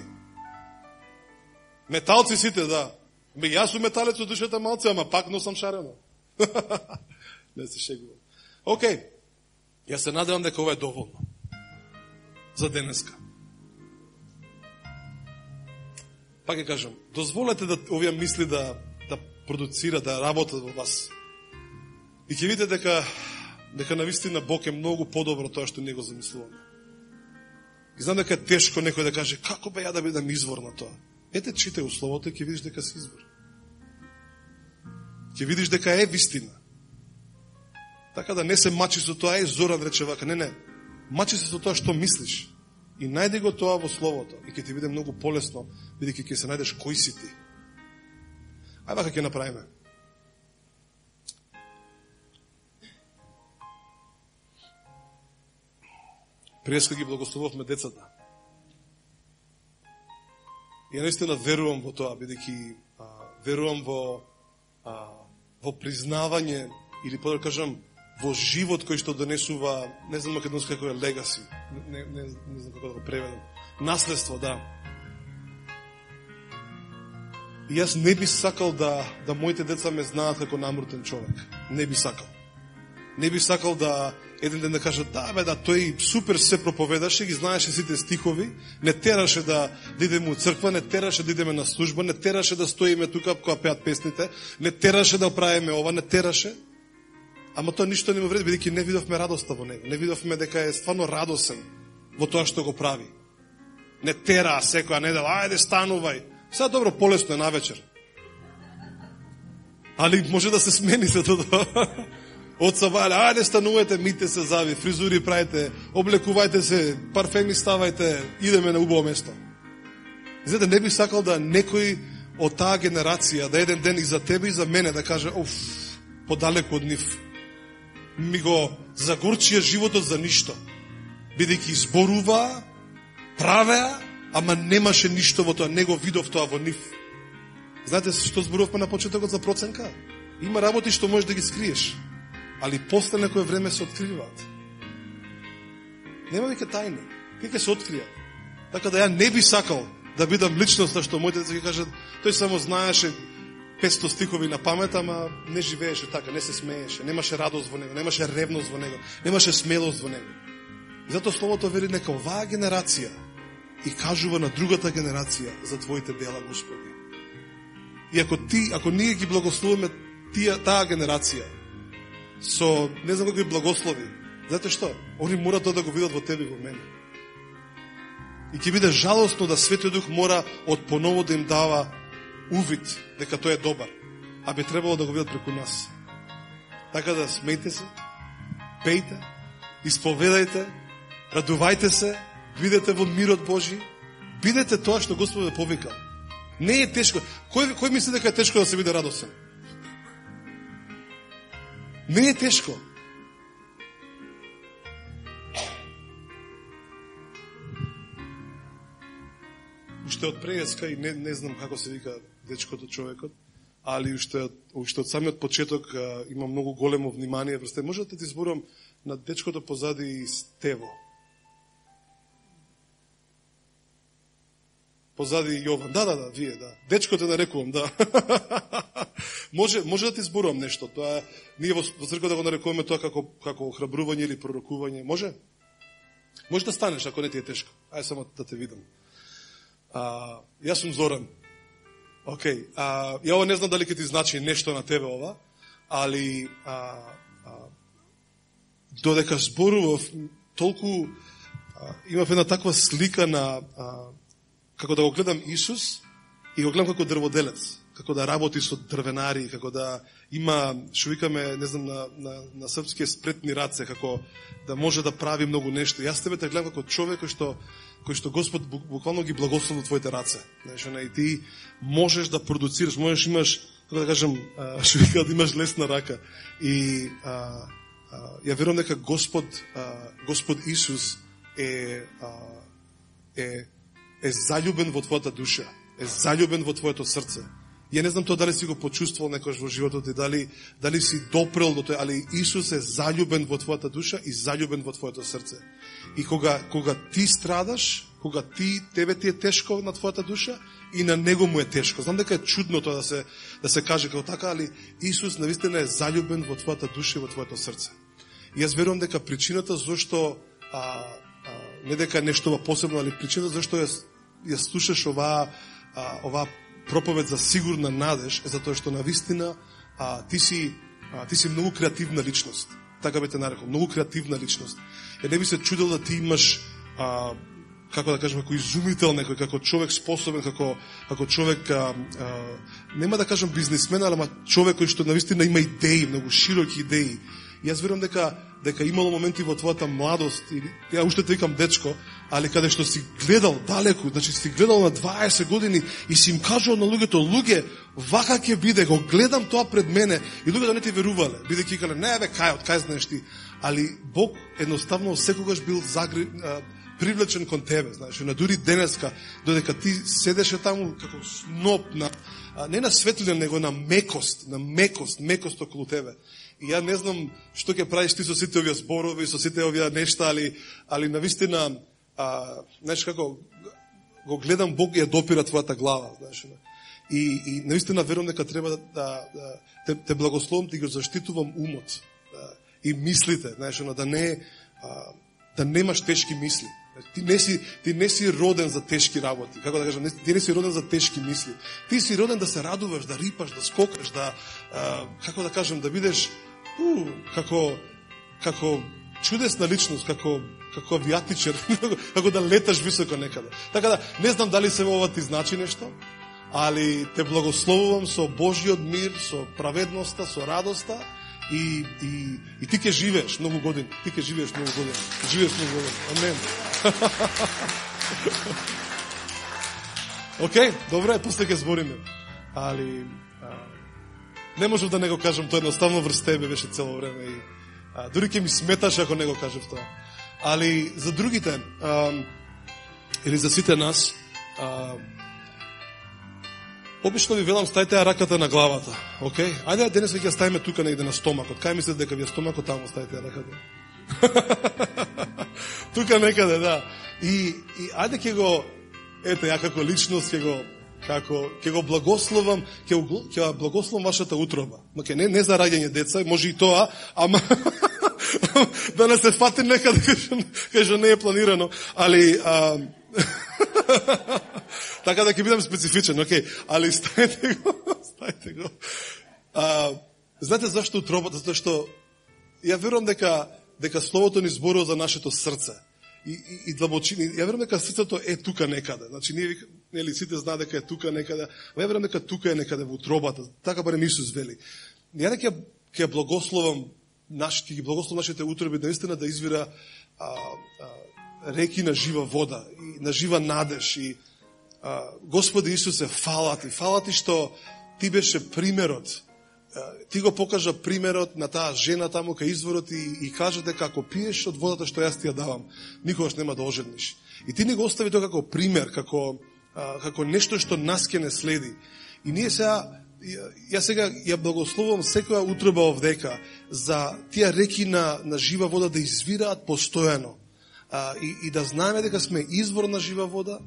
Металци сите, да. Јас сум металец од душата малце, ама пак носам шарено. Не се шегувам. Океј. Јас се надевам дека ова е доволно. За денеска. Пак ќе кажам, дозволете да овие мисли да продуцира, да работат во вас. И ќе видите дека навистина Бог е многу подобро тоа што ние го замислуваме. И знам дека е тешко некој да каже, како бе ја да бидам извор на тоа? Ете, читай условото и ќе видиш дека си избор. Ќе видиш дека е вистина. Така да не се мачи со тоа, Зоран рече вака, не. Мачи се со тоа што мислиш. И најди го тоа во Словото. И ќе ти биде многу полесно, бидејќи ќе се најдеш кој си ти. Ај вака ќе направиме. Преска ги благословувавме децата. И наистина верувам во тоа, бидејќи верувам во признавање, или подобро кажам, во живот кој што донесува, не знам македонски како е легаси, не знам како да го преведам, наследство, да. И јас не би сакал да моите деца ме знаат како намрутен човек. Не би сакал. Не би сакал да еден ден да кажат, да, тој супер се проповедаше, ги знаеше сите стихови, не тераше да идеме у црква, не тераше да идеме на служба, не тераше да стоиме тука кога пеат песните, не тераше да правиме ова, не тераше. Ама тоа ништо не му вреди, бидејќи не видовме радоста во него. Не видовме дека е стварно радосен во тоа што го прави. Не тера секоја недела, ајде станувај. Сега добро, полесно е навечер. Али може да се смени се тоа. Од сабајле, ајде станувајте, мите се зави, фризури правите, облекувајте се, парфеми ставајте, идеме на убаво место. Знаете, не би сакал да некој од таа генерација, да еден ден и за тебе и за мене, да каже, подалеку од нив, ми го загорчија животот за ништо. Бидејќи зборува, правеа, ама немаше ништо во тоа, не го видов тоа во нив. Знаете што зборувавме на почетокот за проценка? Има работи што можеш да ги скриеш, али после некој време се откриваат. Нема веќе тајна, ќе се откријат. Така да ја не би сакал да бидам личност, што моите деца ќе кажат, тој само знаеше 500 стихови на памет, ама не живееше така, не се смееше, немаше радост во него, немаше ревност во него, немаше смелост во него. И затоа Словото вели нека оваа генерација и кажува на другата генерација за твоите дела, Господи. И ако ние ги благословиме таа генерација со, не знам како ги благослови, знаете што? Они мора тоа да го видат во тебе и во мене. И ќе биде жалосно да Светиот Дух мора од поново да им дава увид дека тој е добар, а би требало да го видат преку нас. Така да смејте се, пејте, исповедајте, радувајте се, бидете во мирот Божи, бидете тоа што Господ е повикал. Не е тешко. Кој мисли дека е тешко да се биде радосен? Не е тешко. Уште од преска и не знам како се вика дечкото, човекот, али уште од самиот почеток има многу големо внимание врз тебе. Може да ти зборам на дечкото позади Стево. Позади Јован. Да, вие, да. Дечко те нарекувам, да. може да ти зборувам нешто. Тоа ние во црква да го нарекуваме тоа како охрабрување или пророкување. Може? Може да станеш ако не ти е тешко. Ај само да те видам. Јас сум Зоран. Океј. Ја ова не знам дали ќе ти значи нешто на тебе ова, али додека зборував толку имав една таква слика на како да го гледам Исус и го гледам како дрводелец, како да работи со дрвенари, како да има, што викаме, не знам, на српски спретни раце, како да може да прави многу нешто. Јас тебе те гледам како човек кој што Господ буквално ги благослови твоите раце. Знаеш, и ти можеш да продуцираш, можеш имаш, како да кажам, што вика, да имаш лесна рака. И ја верувам дека Господ Исус е заљубен во твојата душа, е заљубен во твоето срце. Ја не знам тоа дали си го почувствувал некојаш во животот и дали си допрел до тој, али Исус е заљубен во твојата душа и заљубен во твоето срце. И кога ти страдаш, кога тебе ти е тешко на твојата душа и на него му е тешко. Знам дека е чудно тоа да се каже како така, али Исус навистина е заљубен во твојата душа и во твоето срце. И јас верувам дека причината зашто не дека нешто посебно, али причината зашто ја слушаш оваа проповед за сигурна надеж е затоа што навистина ти си многу креативна личност. Така би те нарекол, многу креативна личност. Не би се чудел да ти имаш како да кажем, како изумител некој, како човек способен, како човек нема да кажам бизнисмен, ама човек кој што навистина има идеи, многу широки идеи. И јас верувам дека имало моменти во твојата младост, ја уште те викам дечко, али каде што си гледал далеку, значи си гледал на 20 години и си им кажал на луѓето, вака ќе биде, го гледам тоа пред мене, и луѓето не ти верувале, бидејќи кале, не бе, кај знаеш ти, али Бог едноставно секогаш бил привлечен кон тебе, знаеш, на дури денеска, додека ти седеше таму како сноп не на светлина, него на мекост околу тебе. И ја не знам што ќе правиш ти со сите овие зборови, со сите овие нешта, али навистина, знаеш како, го гледам Бог ја допира твојата глава, знаеш. И навистина верувам дека треба да те благословам, ти го заштитувам умот и мислите, знаеш, да немаш тешки мисли. Ти не си роден за тешки работи. Како да кажам, ти не си роден за тешки мисли. Ти си роден да се радуваш, да рипаш, да скокаш, како да кажам, да бидеш како чудесна личност, како авиатичар, како да леташ високо некаде. Така да, не знам дали се ова ти значи нешто, али те благословувам со Божиот мир, со праведноста, со радоста, и ти ќе живееш многу години. Живееш многу години. Амен. Океј, добре, после ќе збориме. Али не можам да не го кажам, тоа едноставно врз тебе беше цело време и дури ќе ми сметаш ако не го кажав тоа. Али за другите или за сите нас, обично ви велам, стајте раката на главата, окей? Ајде денес ќе ставиме тука негде на стомакот. Кај мислите дека ви е стомакот, таму ставите раката? Тука некаде, да. И ајде ќе го, ете, ја како личност ќе го благословам, ќе благословам вашата утроба. Не за раѓање деца, може и тоа, ама да не се фати некаде кај што не е планирано, али така да ќе бидам специфичен, окей, али стајте го. Знаете зашто утробата? Затоа што ја верувам дека словото ни зборува за нашето срце. И длабочина. Ја верувам дека срцето е тука некаде. Значи нели сите знаат дека е тука некаде, но ја верувам дека тука е некаде во утробата. Така барем Исус вели. Ја дека ќе благословам ги благословам нашите утроби наистина да извира реки на жива вода и на жива надеж. И Господи Исусе, фала ти што ти беше примерот. Ти го покажа примерот на таа жена таму кај изворот и кажа дека ако пиеш од водата што јас ти ја давам, никогаш нема да ожедниш. И ти ни го остави тоа како пример, како нешто што нас ќе не следи. И ние јас сега ја благословувам секоја утроба овдека за тие реки на жива вода да извираат постојано. И да знаеме дека сме извор на жива вода,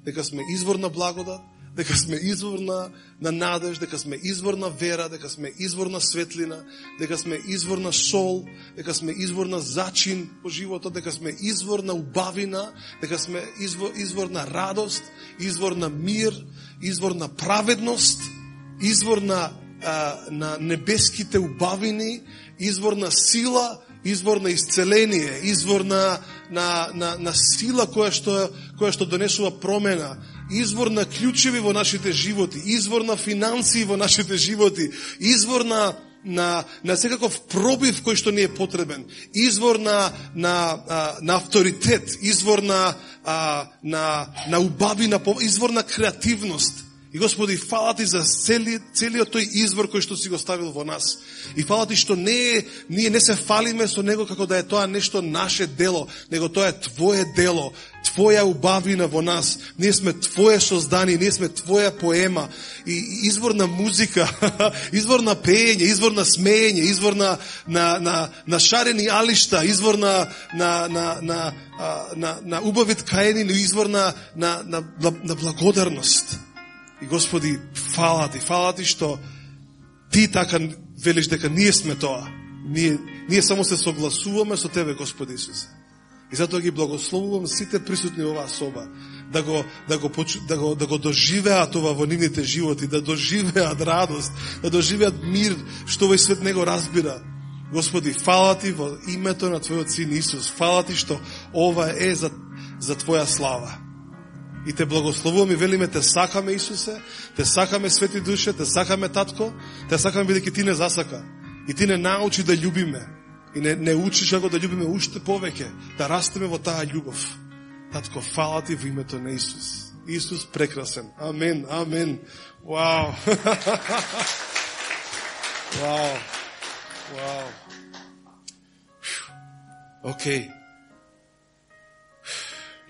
дека сме извор на благодат, дека сме извор на надеж, дека сме извор на вера, дека сме извор на светлина, дека сме извор на сол, дека сме извор на зачин по животот, дека сме извор на убавина, дека сме извор на радост, извор на мир, извор на праведност, извор на небеските убавини, извор на сила, извор на исцеление, извор на сила која што донесува промена, извор на клучеви во нашите животи, извор на финансии во нашите животи, извор на секаков пробив кој што ни е потребен, извор на авторитет, извор на убавина, извор на креативност. И Господи, фала Ти за целиот тој извор кој што си го ставил во нас. И фала Ти што ние не се фалиме со него како да е тоа нешто наше дело, него тоа е Твое дело, Твоја убавина во нас. Ние сме Твое создание, ние сме Твоја поема. И извор на музика, извор на пеење, извор на смеење, извор на шарени алишта, извор на убави ткаени, но извор на благодарност. И Господи, фала Ти што Ти така велиш дека ние сме тоа. Ние само се согласуваме со Тебе, Господи Исусе. И затоа ги благословувам сите присутни во оваа соба, да го доживеат ова во нивните животи, да доживеат радост, да доживеат мир, што овој свет не го разбира. Господи, фала Ти во името на Твојот Син Исус. Фала Ти што ова е за Твоја слава. И Те благословуваме и велиме, Те сакаме, Исусе, Те сакаме, Свети Душе, Те сакаме, Татко, Те сакаме бидејќи Ти не засака. И Ти не научи да љубиме. И не учиш како да љубиме уште повеќе, да растеме во таа љубов. Татко, фала Ти во името на Исус. Исус прекрасен. Амен, амен. Вау. Вау. Вау. Океј.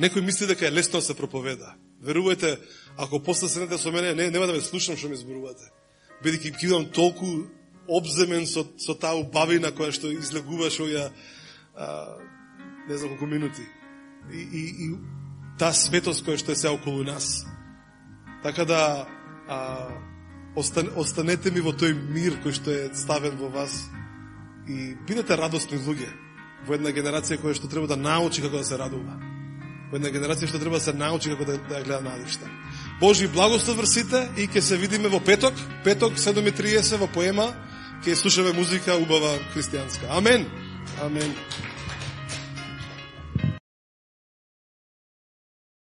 Некој мисли дека е лесно да се проповеда. Верувајте, ако после седнете со мене, нема да ве слушам што ми зборувате. Бидејќи ќе бидам толку обземен со таа убавина која што излегуваш овие не знам колку минути. И таа светост која што е се околу нас. Така да останете ми во тој мир кој што е ставен во вас и бидете радосни луѓе во една генерација која што треба да научи како да се радува. Во една генерација што треба да се научи како да гледа надежта. Божи благослов врз сите и ќе се видиме во петок 7:30 во поема, ќе слушаме музика убава христијанска. Амен. Амен.